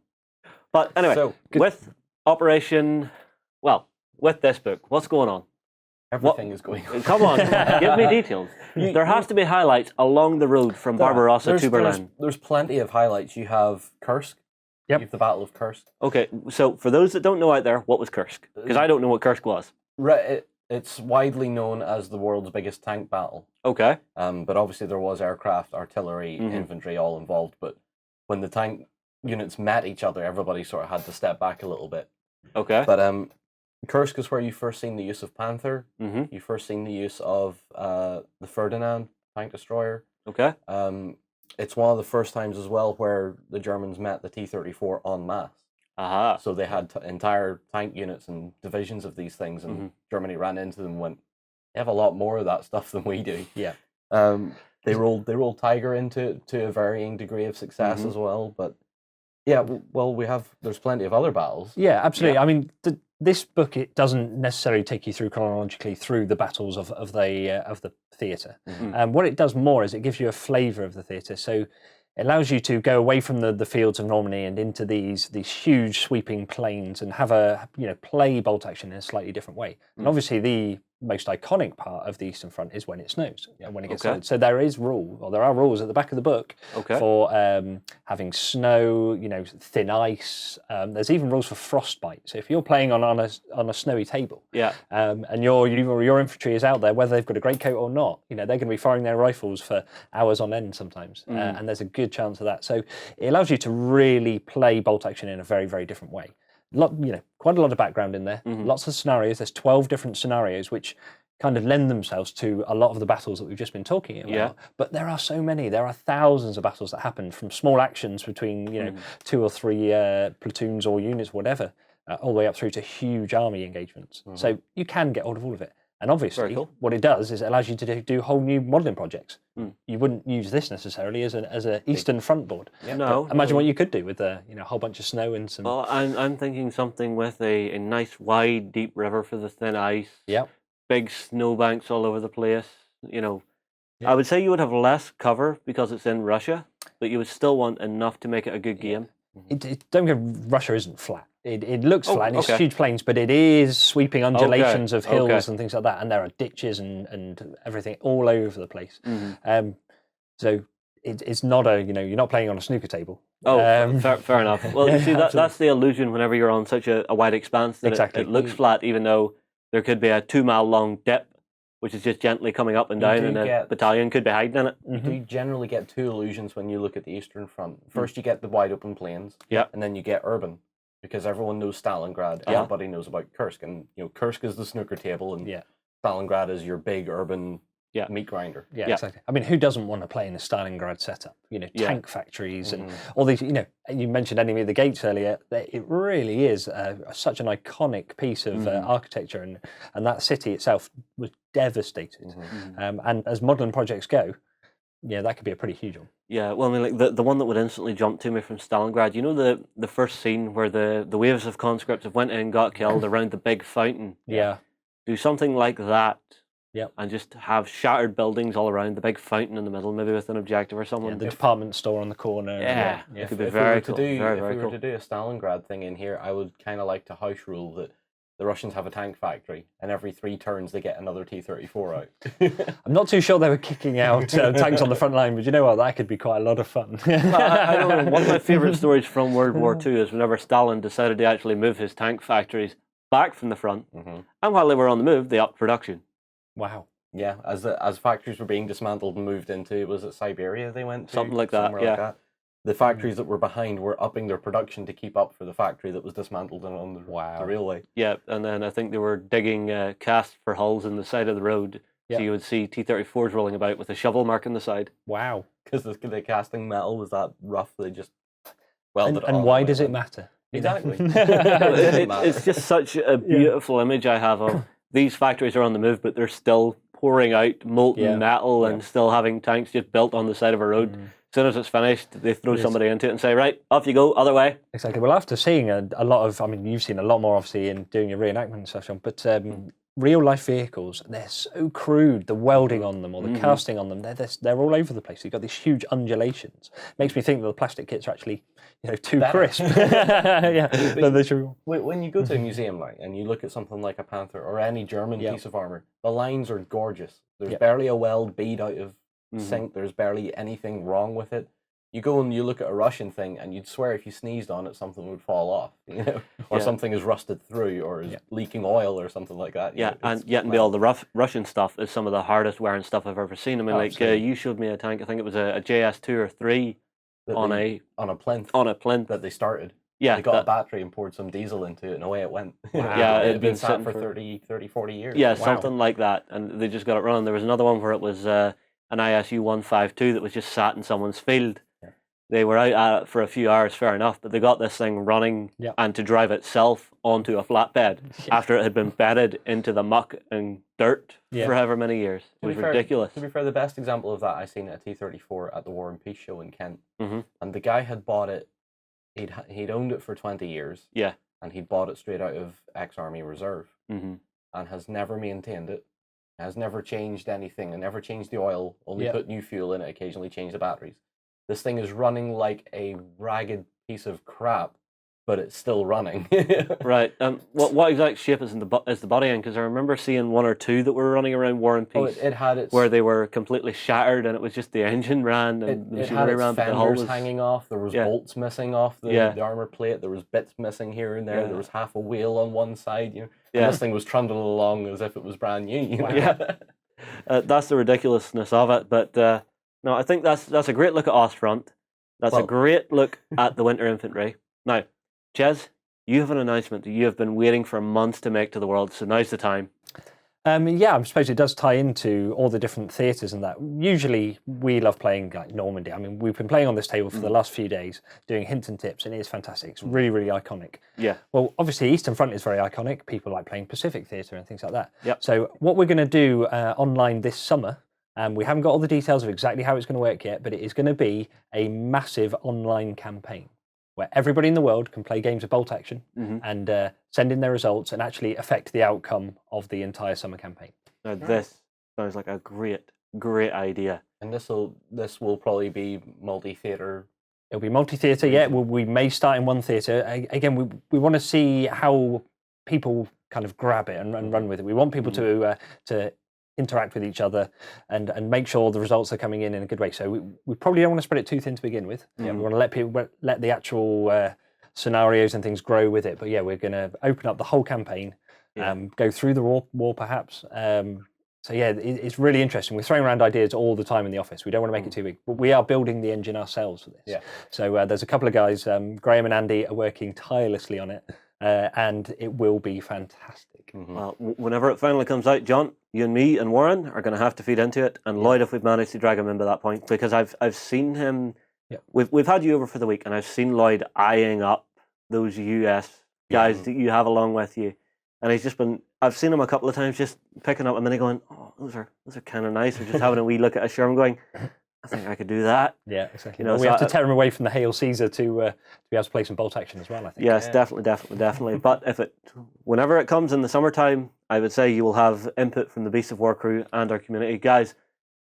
But anyway, with with this book, what's going on? Everything is going on. Come on, give me details. There has to be highlights along the road from Barbarossa to Berlin. There's plenty of highlights. You have Kursk. Yep. You have the Battle of Kursk. Okay, so for those that don't know out there, what was Kursk? Because I don't know what Kursk was. It's widely known as the world's biggest tank battle. Okay. But obviously there was aircraft, artillery, infantry all involved. But when the tank units met each other, everybody sort of had to step back a little bit. Okay. But Kursk is where you first seen the use of Panther. Mm-hmm. You first seen the use of the Ferdinand tank destroyer. Okay. It's one of the first times as well where the Germans met the T-34 en masse. Aha. So they had entire tank units and divisions of these things, and Germany ran into them and went, they have a lot more of that stuff than we do. Yeah. They rolled Tiger into a varying degree of success as well, but yeah, well, there's plenty of other battles. Yeah, absolutely. Yeah. I mean, this book, it doesn't necessarily take you through chronologically through the battles of the theatre. What it does more is it gives you a flavour of the theatre. So it allows you to go away from the fields of Normandy and into these huge sweeping plains and have play bolt action in a slightly different way. And obviously the most iconic part of the Eastern Front is when it snows and when it gets cold. So there are rules at the back of the book for having snow, thin ice. There's even rules for frostbite. So if you're playing on a snowy table, and your infantry is out there, whether they've got a greatcoat or not, they're going to be firing their rifles for hours on end sometimes, and there's a good chance of that. So it allows you to really play bolt action in a very, very different way. Quite a lot of background in there. Lots of scenarios. There's 12 different scenarios which kind of lend themselves to a lot of the battles that we've just been talking about. Yeah. But there are so many. There are thousands of battles that happen, from small actions between 2 or 3 platoons or units, whatever, all the way up through to huge army engagements. So you can get hold of all of it. And obviously, what it does is it allows you to do whole new modelling projects. You wouldn't use this necessarily as an Eastern front board. No. Imagine what you could do with a whole bunch of snow and some. Well, I'm thinking something with a nice wide, deep river for the thin ice. Yeah. Big snowbanks all over the place. I would say you would have less cover because it's in Russia, but you would still want enough to make it a good game. Don't get Russia isn't flat. It looks flat and it's huge plains, but it is sweeping undulations of hills and things like that, and there are ditches and everything all over the place. So it's not you're not playing on a snooker table. Fair enough. Well, you see, that's the illusion whenever you're on such a wide expanse that it looks flat, even though there could be a 2-mile long dip, which is just gently coming up and down, and a battalion could be hiding in it. You do generally get two illusions when you look at the Eastern Front. First, you get the wide open plains, and then you get urban, because everyone knows Stalingrad, everybody knows about Kursk, and Kursk is the snooker table, and Stalingrad is your big urban meat grinder. Yeah, exactly. I mean, who doesn't want to play in the Stalingrad setup? Tank factories and all these. You mentioned Enemy of the Gates earlier. It really is such an iconic piece of architecture, and that city itself was devastated. And as modelling projects go, that could be a pretty huge one. Yeah, well, I mean, like the one that would instantly jump to me from Stalingrad, the first scene where the waves of conscripts have went in, got killed around the big fountain. Yeah. Do something like that. Yeah. And just have shattered buildings all around, the big fountain in the middle, maybe with an objective or someone. The department store on the corner. Yeah. It could be If very we cool. were to do a Stalingrad thing in here, I would kind of like to house rule that the Russians have a tank factory, and every 3 turns they get another T-34 out. I'm not too sure they were kicking out tanks on the front line, but you know what? That could be quite a lot of fun. I don't know. One of my favourite stories from World War II is whenever Stalin decided to actually move his tank factories back from the front, and while they were on the move, they upped production. Wow. Yeah, as factories were being dismantled and moved into, was it Siberia they went to? Something like that, Like that. The factories that were behind were upping their production to keep up for the factory that was dismantled and on the railway. Yeah, and then I think they were digging casts for hulls in the side of the road, so you would see T-34s rolling about with a shovel mark on the side. Wow. Because the casting metal was that rough, they just welded it and why does it matter? Exactly. It's just such a beautiful image I have of these factories are on the move, but they're still pouring out molten metal and still having tanks just built on the side of a road. As soon as it's finished, they throw somebody into it and say, right, off you go, other way. Exactly. Well, after seeing a lot of, I mean, you've seen a lot more, obviously, in doing your reenactment and stuff, Sean, but real-life vehicles, they're so crude, the welding on them or the casting on them, they're all over the place. You've got these huge undulations. Makes me think that the plastic kits are actually, too crisp. When you go to a museum, and you look at something like a Panther or any German piece of armour, the lines are gorgeous. There's barely a weld bead out of sync. There's barely anything wrong with it. You go and you look at a Russian thing, and you'd swear if you sneezed on it, something would fall off, or something is rusted through, or is leaking oil, or something like that. And all the Russian stuff is some of the hardest wearing stuff I've ever seen. I mean, you showed me a tank. I think it was a JS2 or 3 on a plinth that they started. Yeah, they got a battery and poured some diesel into it, and away it went. Wow. Yeah, it had been sat for 30, 40 years. Yeah, something like that, and they just got it running. There was another one where it was an ISU 152 that was just sat in someone's field. They were out at it for a few hours, fair enough, but they got this thing running and to drive itself onto a flatbed after it had been bedded into the muck and dirt for however many years. It was ridiculous. To be fair, the best example of that I seen at T-34 at the War and Peace show in Kent. And the guy had bought it, he'd owned it for 20 years. Yeah. And he'd bought it straight out of ex-Army Reserve. And has never maintained it, has never changed anything, and never changed the oil, only put new fuel in it, occasionally changed the batteries. This thing is running like a ragged piece of crap, but it's still running. Right. What exact shape is the body in? Because I remember seeing 1 or 2 that were running around War and Peace. It had its where they were completely shattered, and it was just the engine ran and the machinery ran, but the hull was hanging off. There was bolts missing off the armor plate. There was bits missing here and there. There was half a wheel on one side. And this thing was trundling along as if it was brand new. That's the ridiculousness of it, but. No, I think that's a great look at Ostfront. That's a great look at the Winter Infantry. Now, Ches, you have an announcement that you have been waiting for months to make to the world, so now's the time. Yeah, I suppose it does tie into all the different theatres and that. Usually, we love playing like Normandy. I mean, we've been playing on this table for the last few days, doing hints and tips, and it is fantastic. It's really, really iconic. Yeah. Well, obviously, Eastern Front is very iconic. People like playing Pacific Theatre and things like that. Yep. So, what we're going to do online this summer, we haven't got all the details of exactly how it's going to work yet, but it is going to be a massive online campaign where everybody in the world can play games of bolt action and send in their results and actually affect the outcome of the entire summer campaign. Now, this sounds like a great idea. And this will probably be multi-theatre. It'll be multi-theatre, yeah. We may start in one theatre. Again, we want to see how people kind of grab it and run with it. We want people to interact with each other and make sure the results are coming in a good way. So we probably don't want to spread it too thin to begin with. We want to let people let the actual scenarios and things grow with it. But yeah, we're going to open up the whole campaign, go through the war perhaps. So yeah, it's really interesting. We're throwing around ideas all the time in the office. We don't want to make it too big, but we are building the engine ourselves for this. Yeah. So there's a couple of guys, Graham and Andy, are working tirelessly on it, and it will be fantastic. Well, whenever it finally comes out, John, you and me and Warren are going to have to feed into it, and Lloyd, if we've managed to drag him into that point, because I've seen him. Yeah. We've had you over for the week, and I've seen Lloyd eyeing up those US guys that you have along with you, and he's just been. I've seen him a couple of times just picking up a minute going, oh, those are kind of nice. Or just having a wee look at a Sherman going, I think I could do that. Yeah, exactly. We have to tear him away from the Hail Caesar to be able to play some bolt action as well, I think. Yes, definitely. But whenever it comes in the summertime, I would say you will have input from the Beast of War crew and our community. Guys,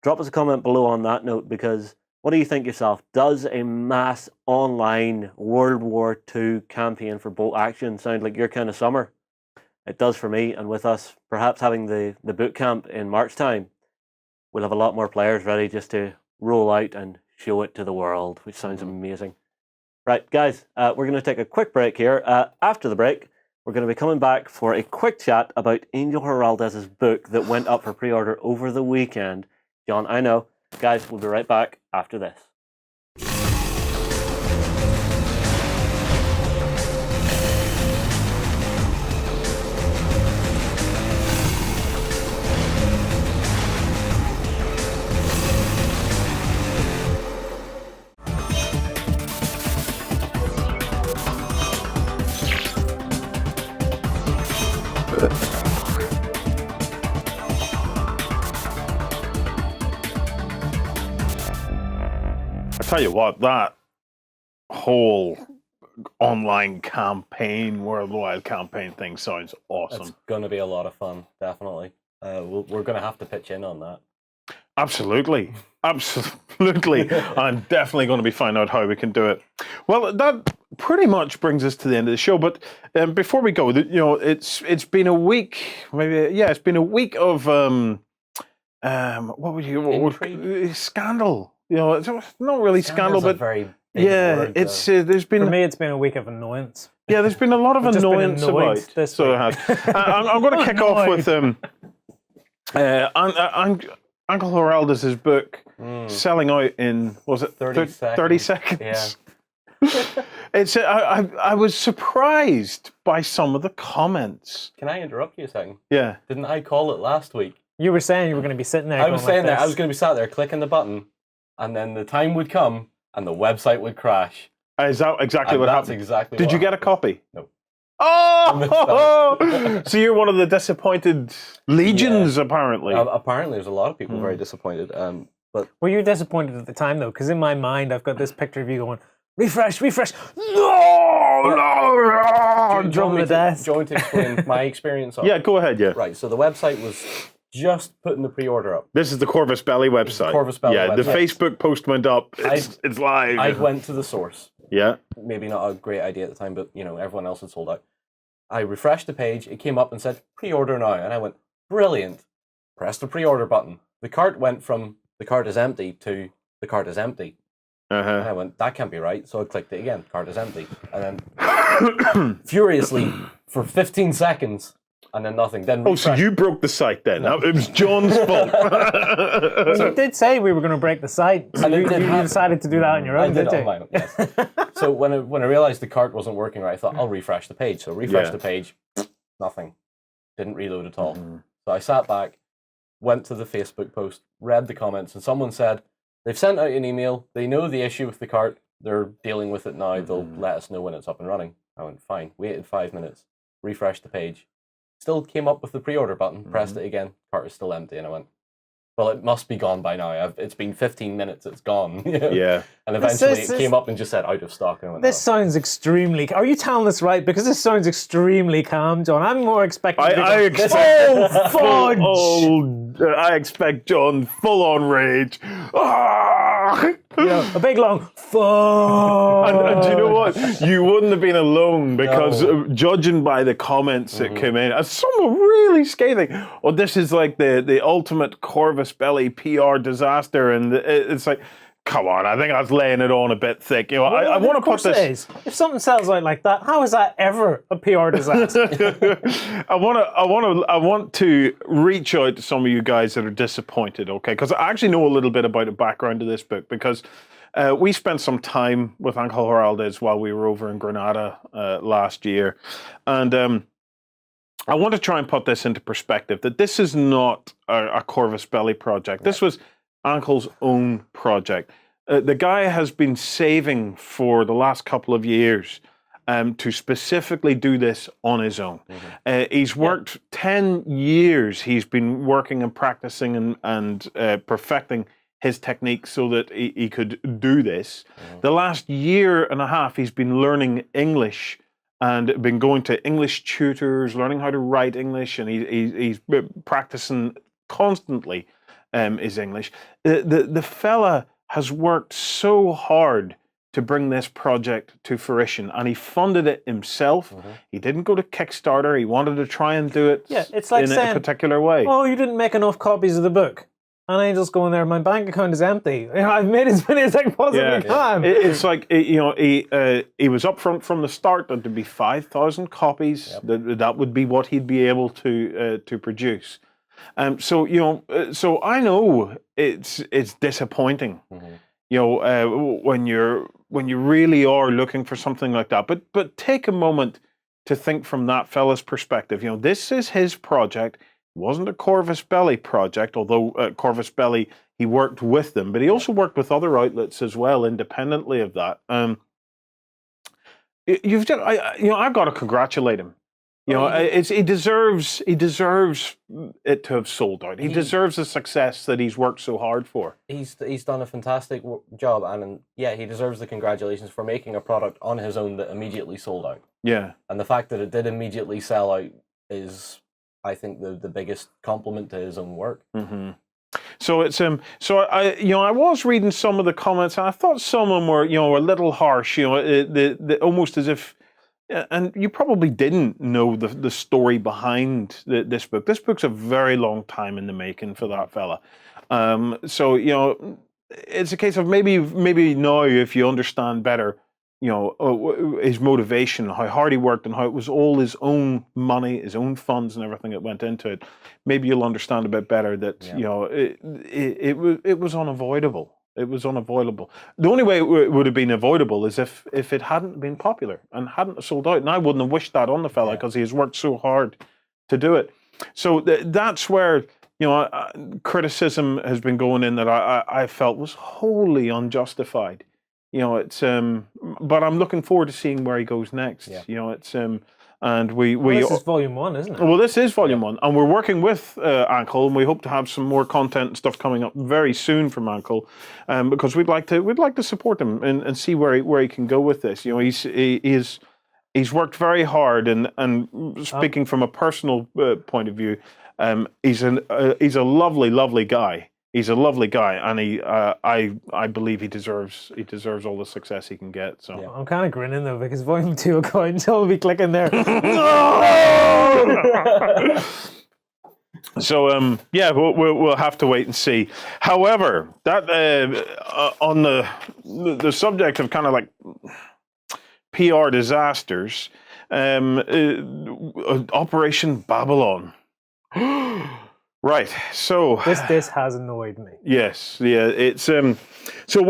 drop us a comment below on that note, because what do you think yourself? Does a mass online World War II campaign for bolt action sound like your kind of summer? It does for me, and with us perhaps having the boot camp in March time, we'll have a lot more players ready just to roll out and show it to the world, which sounds amazing. Right, guys, we're going to take a quick break here. After the break, we're going to be coming back for a quick chat about Angel Giraldez's book that went up for pre-order over the weekend. John, I know. Guys, we'll be right back after this. Tell you what, that whole online campaign, worldwide campaign thing sounds awesome. It's going to be a lot of fun, definitely. We're going to have to pitch in on that. Absolutely. I'm definitely going to be finding out how we can do it. Well, that pretty much brings us to the end of the show. But before we go, it's been a week. It's been a week of what would you scandal. It's not really scandal, but very big word, it's there's been. For me, it's been a week of annoyance. Yeah, there's been a lot of annoyance about this. So I'm going to kick off with Angel Giraldez's book selling out in, was it 30 seconds? Yeah. I was surprised by some of the comments. Can I interrupt you a second? Yeah. Didn't I call it last week? You were saying you were going to be sitting there. I was saying that I was going to be sat there clicking the button, and then the time would come and the website would crash. Is that exactly what happened? That's exactly. Did you get a copy? No. Oh! So you're one of the disappointed legions, apparently. Apparently, there's a lot of people very disappointed. But were you disappointed at the time though? Because in my mind, I've got this picture of you going, refresh. No. Do you want to explain my experience? Yeah, go ahead. Yeah. Right. So the website was just putting the pre-order up. This is the Corvus Belli website. Website. The Facebook post went up. It's live. I went to the source. Yeah. Maybe not a great idea at the time, but everyone else had sold out. I refreshed the page. It came up and said pre-order now, and I went brilliant. Press the pre-order button. The cart went from the cart is empty to the cart is empty. And I went, that can't be right. So I clicked it again. Cart is empty, and then furiously for 15 seconds. And then nothing. Then so you broke the site then? No. It was John's fault. Well, you did say we were going to break the site. So you decided to do that on your own, didn't you? On my own, yes. So when I realized the cart wasn't working right, I thought I'll refresh the page. So refresh the page, nothing. Didn't reload at all. So So I sat back, went to the Facebook post, read the comments, and someone said, they've sent out an email, they know the issue with the cart, they're dealing with it now, they'll let us know when it's up and running. I went, fine, waited 5 minutes, refreshed the page, still came up with the pre-order button, pressed it again, cart is still empty, and I went, well, it must be gone by now. It's been 15 minutes, it's gone. Yeah. And eventually it came up and just said out of stock. And I went, this sounds extremely... Are you telling us right? Because this sounds extremely calm, John. I'm more expecting... I expect... I expect John full-on rage. A big long fudge. And do you know what? You wouldn't have been alone because judging by the comments that came in, some were really scathing. Oh, this is like the ultimate Corvus Belli PR disaster, and it's like, come on, I think I was laying it on a bit thick. I want to put this. If something sells out like that, how is that ever a PR disaster? I want to reach out to some of you guys that are disappointed, okay? Because I actually know a little bit about the background of this book because we spent some time with Angel Giraldez while we were over in Granada last year, and I want to try and put this into perspective. That this is not a Corvus Belli project. This was Angel's own project. The guy has been saving for the last couple of years to specifically do this on his own. He's worked 10 years. He's been working and practicing and perfecting his technique so that he could do this. The last year and a half, he's been learning English and been going to English tutors, learning how to write English, and he's practicing constantly his English. The fella has worked so hard to bring this project to fruition, and he funded it himself. He didn't go to Kickstarter. He wanted to try and do it it's like in saying, a particular way. Oh, you didn't make enough copies of the book. And Angel's going there, my bank account is empty. I've made as many as I possibly can. It's like, he was up front from the start that there'd be 5,000 copies. That would be what he'd be able to produce. So I know it's disappointing. When you really are looking for something like that. But take a moment to think from that fella's perspective. This is his project. It wasn't a Corvus Belli project, although Corvus Belli, he worked with them, but he also worked with other outlets as well, independently of that. I've got to congratulate him. He deserves it to have sold out. He deserves the success that he's worked so hard for. He's done a fantastic job, and he deserves the congratulations for making a product on his own that immediately sold out. Yeah, and the fact that it did immediately sell out is, I think, the biggest compliment to his own work. So it's I was reading some of the comments, and I thought some of them were a little harsh. Almost as if. And you probably didn't know the story behind this book. This book's a very long time in the making for that fella. So it's a case of maybe now, if you understand better, his motivation, how hard he worked, and how it was all his own money, his own funds, and everything that went into it. Maybe you'll understand a bit better that it was unavoidable. It was unavoidable. The only way it would have been avoidable is if it hadn't been popular and hadn't sold out. And I wouldn't have wished that on the fella because he has worked so hard to do it. So that's where criticism has been going in that I felt was wholly unjustified. It's but I'm looking forward to seeing where he goes next. It's and this is volume 1, isn't it? Well, this is volume 1, and we're working with Angel, and we hope to have some more content and stuff coming up very soon from Angel, because we'd like to support him and see where he can go with this. He's worked very hard, and speaking from a personal point of view, he's a lovely guy. He's a lovely guy, and I believe he deserves all the success he can get. So I'm kind of grinning though, because volume 2 will go out and I'll be clicking there. So we'll have to wait and see. However, that on the subject of kind of like PR disasters, Operation Babylon. Right, so this has annoyed me. Yes, it's so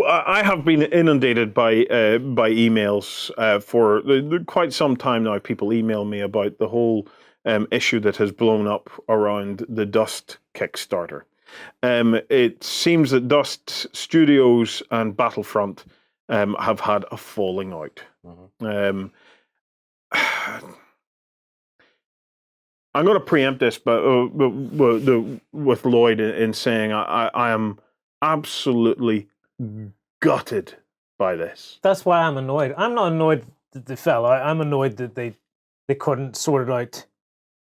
I have been inundated by emails for quite some time now. People email me about the whole issue that has blown up around the Dust Kickstarter. It seems that Dust Studios and Battlefront have had a falling out. I'm going to preempt this, but with Lloyd in saying I am absolutely gutted by this. That's why I'm annoyed. I'm not annoyed that they fell out. I'm annoyed that they couldn't sort it out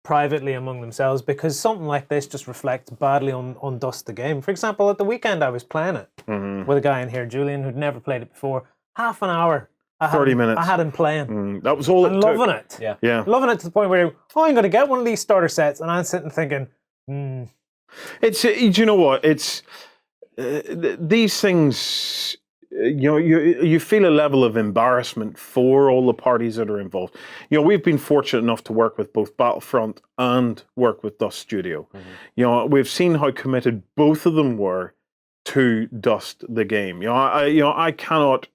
privately among themselves, because something like this just reflects badly on Dust the game. For example, at the weekend I was playing it with a guy in here, Julian, who'd never played it before. Half an hour. 30 minutes. I had him playing. That was all it took. Loving it. Yeah. Loving it to the point where, I'm going to get one of these starter sets, and I'm sitting thinking, It's, you know what, it's, these things, you feel a level of embarrassment for all the parties that are involved. We've been fortunate enough to work with both Battlefront and work with Dust Studio. We've seen how committed both of them were to Dust the game. I cannot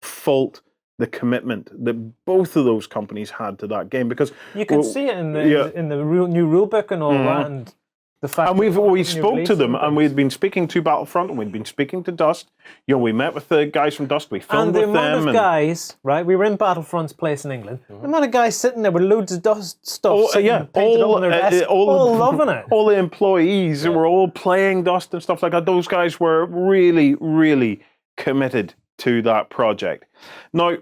fault the commitment that both of those companies had to that game, because you can see it in the new rule book and all that, and the fact. And we spoke to them, and we'd been speaking to Battlefront, and we'd been speaking to Dust. We met with the guys from Dust. We filmed with them. And the amount of guys, right? We were in Battlefront's place in England. The amount of guys sitting there with loads of Dust stuff, painted up on their desk, all loving it. All the employees were all playing Dust and stuff like that. Those guys were really, really committed to that project. Now,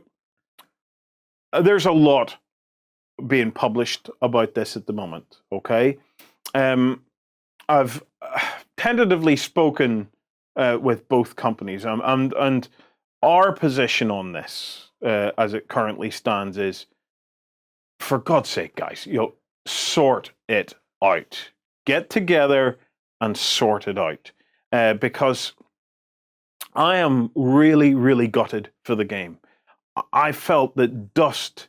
there's a lot being published about this at the moment, okay? I've tentatively spoken with both companies, and our position on this, as it currently stands, is, for God's sake, guys, sort it out. Get together and sort it out. Because I am really, really gutted for the game. I felt that Dust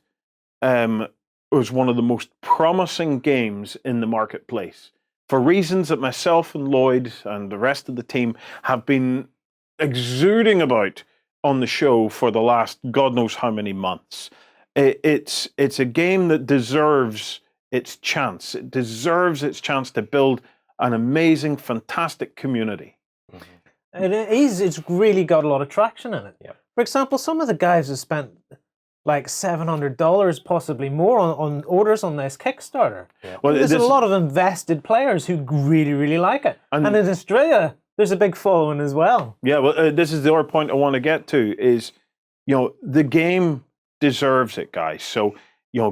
was one of the most promising games in the marketplace, for reasons that myself and Lloyd and the rest of the team have been exuding about on the show for the last God knows how many months. It's a game that deserves its chance. It deserves its chance to build an amazing, fantastic community. It's really got a lot of traction in it. Yep. For example, some of the guys have spent like $700, possibly more, on orders on this Kickstarter. Yeah. Well, there's a lot of invested players who really, really like it. And in Australia, there's a big following as well. Yeah, well, this is the other point I want to get to is, the game deserves it, guys. So,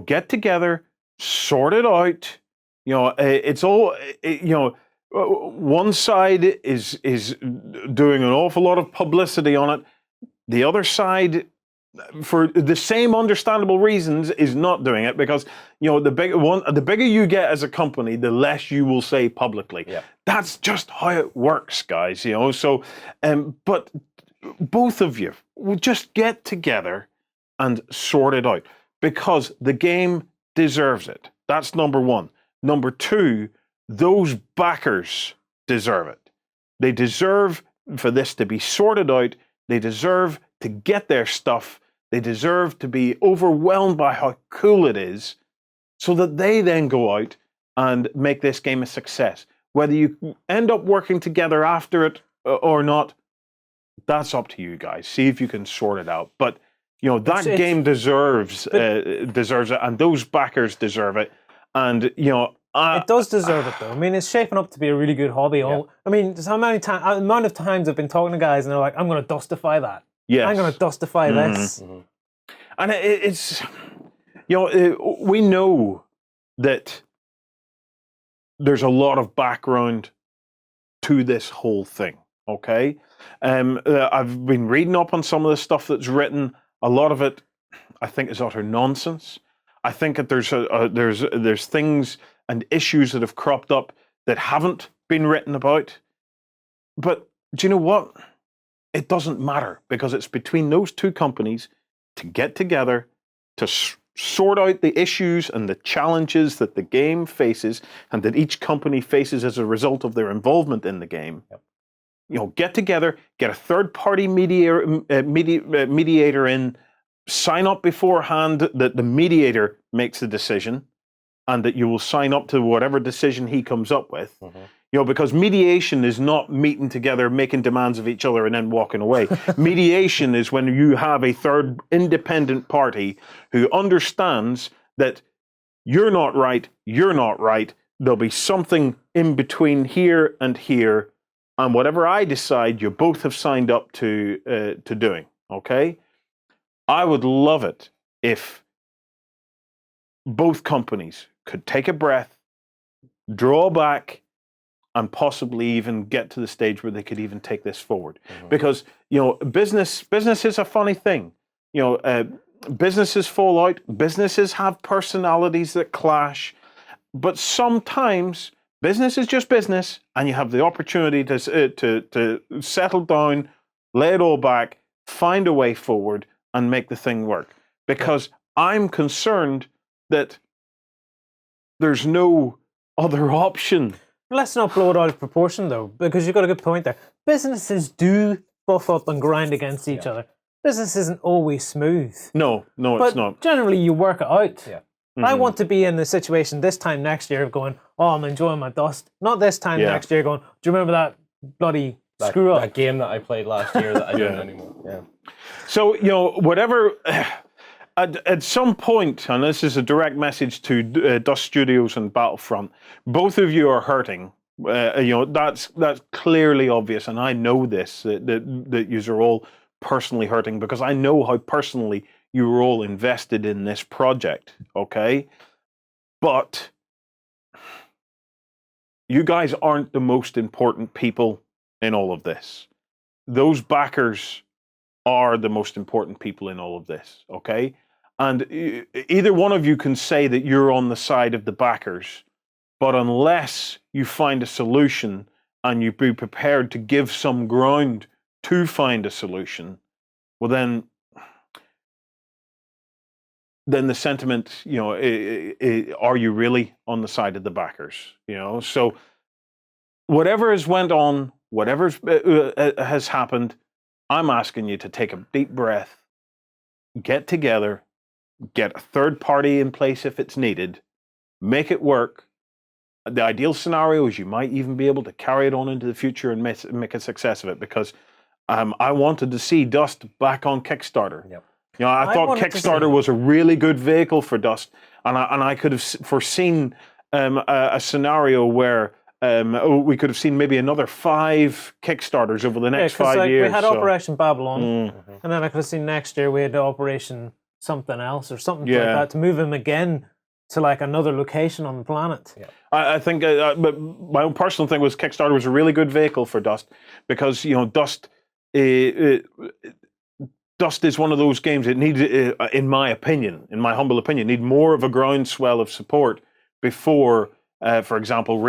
get together, sort it out. It's all, one side is doing an awful lot of publicity on it. The other side, for the same understandable reasons, is not doing it, because the bigger you get as a company, the less you will say publicly. Yeah. That's just how it works, guys. So, but both of you will just get together and sort it out, because the game deserves it. That's number one. Number two, those backers deserve it. They deserve for this to be sorted out. They deserve to get their stuff. They deserve to be overwhelmed by how cool it is, so that they then go out and make this game a success. Whether you end up working together after it or not, that's up to you guys. See if you can sort it out. But that game deserves it, and those backers deserve it. And it does deserve it, though. I mean, it's shaping up to be a really good hobby. Yeah. I mean, the amount of times I've been talking to guys and they're like, I'm going to Dustify that. Yes. I'm going to Dustify this. Mm-hmm. And it's, we know that there's a lot of background to this whole thing, okay? I've been reading up on some of the stuff that's written. A lot of it, I think, is utter nonsense. I think that there's things and issues that have cropped up that haven't been written about. But do you know what? It doesn't matter, because it's between those two companies to get together to sort out the issues and the challenges that the game faces and that each company faces as a result of their involvement in the game. Yep. Get together, get a third-party mediator in, sign up beforehand that the mediator makes the decision, and that you will sign up to whatever decision he comes up with. Because mediation is not meeting together, making demands of each other, and then walking away. Mediation is when you have a third independent party who understands that you're not right, there'll be something in between here and here, and whatever I decide, you both have signed up to doing, okay? I would love it if both companies could take a breath, draw back, and possibly even get to the stage where they could even take this forward. Because, business is a funny thing. Businesses fall out, businesses have personalities that clash, but sometimes business is just business, and you have the opportunity to settle down, lay it all back, find a way forward, and make the thing work. Because I'm concerned that there's no other option. Let's not blow it out of proportion, though, because you've got a good point there. Businesses do buff up and grind against each other. Business isn't always smooth. No, it's not. Generally, you work it out. I want to be in the situation this time next year of going, I'm enjoying my dust. Not this time next year going, do you remember that bloody screw up? That game that I played last year that I don't anymore. So, whatever... At some point, and this is a direct message to Dust Studios and Battlefront, both of you are hurting. That's clearly obvious, and I know this, that you are all personally hurting, because I know how personally you were all invested in this project, okay? But you guys aren't the most important people in all of this. Those backers are the most important people in all of this, okay? And either one of you can say that you're on the side of the backers, but unless you find a solution and you be prepared to give some ground to find a solution, well then the sentiment, are you really on the side of the backers? So whatever has went on, whatever has happened, I'm asking you to take a deep breath, get together, get a third party in place if it's needed, make it work. The ideal scenario is you might even be able to carry it on into the future and make a success of it, because I wanted to see Dust back on Kickstarter. I thought Kickstarter was a really good vehicle for Dust, and I could have foreseen a scenario where we could have seen maybe another 5 Kickstarters over the next 5 years. We had Operation Babylon, and then I could have seen next year we had Operation something else or something like that to move him again to like another location on the planet. I think, but my own personal thing was Kickstarter was a really good vehicle for Dust, because Dust is one of those games that needs, in my humble opinion, need more of a groundswell of support before. For example,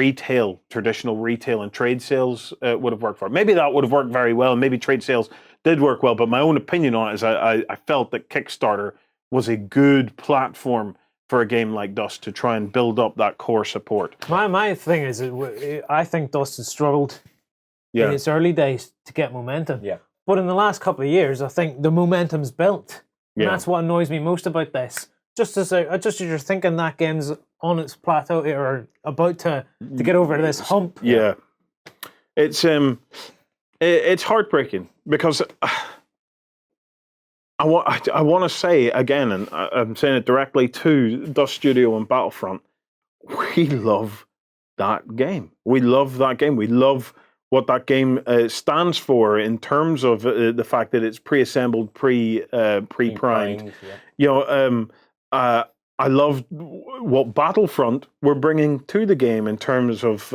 traditional retail and trade sales would have worked for it. Maybe that would have worked very well, and maybe trade sales did work well, but my own opinion on it is I felt that Kickstarter was a good platform for a game like Dust to try and build up that core support. My thing is, I think Dust has struggled in its early days to get momentum. But in the last couple of years, I think the momentum's built. And that's what annoys me most about this. Just as you're thinking that game's on its plateau or about to get over this hump. It's heartbreaking, because I want to say again, and I'm saying it directly to Dust Studio and Battlefront, we love that game. We love that game. We love what that game stands for in terms of the fact that it's pre-assembled, pre-primed. I love what Battlefront were bringing to the game in terms of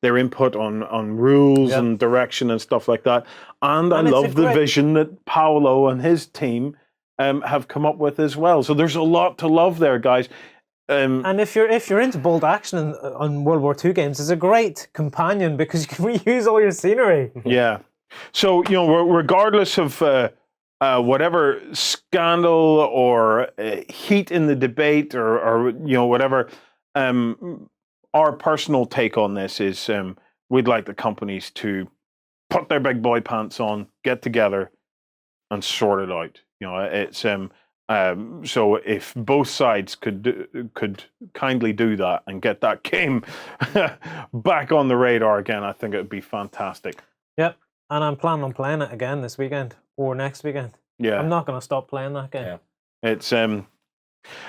their input on rules and direction and stuff like that. And I love the vision that Paolo and his team have come up with as well. So there's a lot to love there, guys. And if you're into bold action on World War II games, it's a great companion because you can reuse all your scenery. Yeah. So, regardless of whatever scandal or heat in the debate or whatever, our personal take on this is we'd like the companies to put their big boy pants on, get together, and sort it out. It's So if both sides could kindly do that and get that game back on the radar again, I think it would be fantastic. Yep, and I'm planning on playing it again this weekend or next weekend. Yeah, I'm not going to stop playing that game. Yeah. It's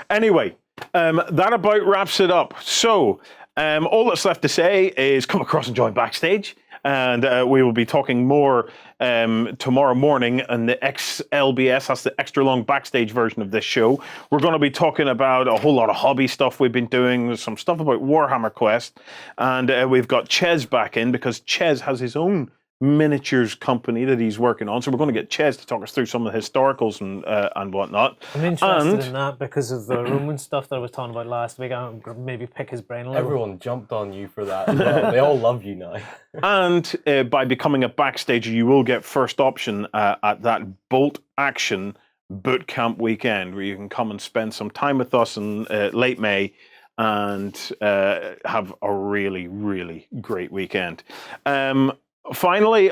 anyway. That about wraps it up. So all that's left to say is come across and join backstage. And we will be talking more tomorrow morning on the XLBS. That's the extra long backstage version of this show. We're going to be talking about a whole lot of hobby stuff we've been doing, some stuff about Warhammer Quest. And we've got Ches back in because Ches has his own miniatures company that he's working on. So we're going to get Ches to talk us through some of the historicals and whatnot. I'm interested in that because of the Roman stuff that I was talking about last week. I'll maybe pick his brain a little. Everyone jumped on you for that as well. They all love you now. And by becoming a backstager, you will get first option at that Bolt Action bootcamp weekend where you can come and spend some time with us in late May and have a really, really great weekend. Finally,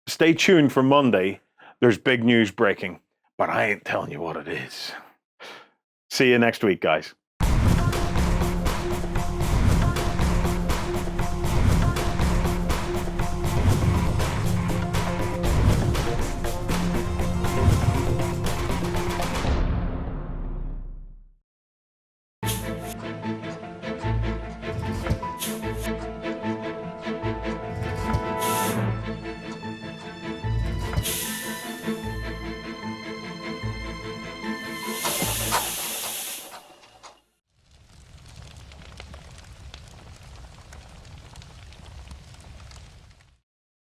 stay tuned for Monday. There's big news breaking, but I ain't telling you what it is. See you next week, guys.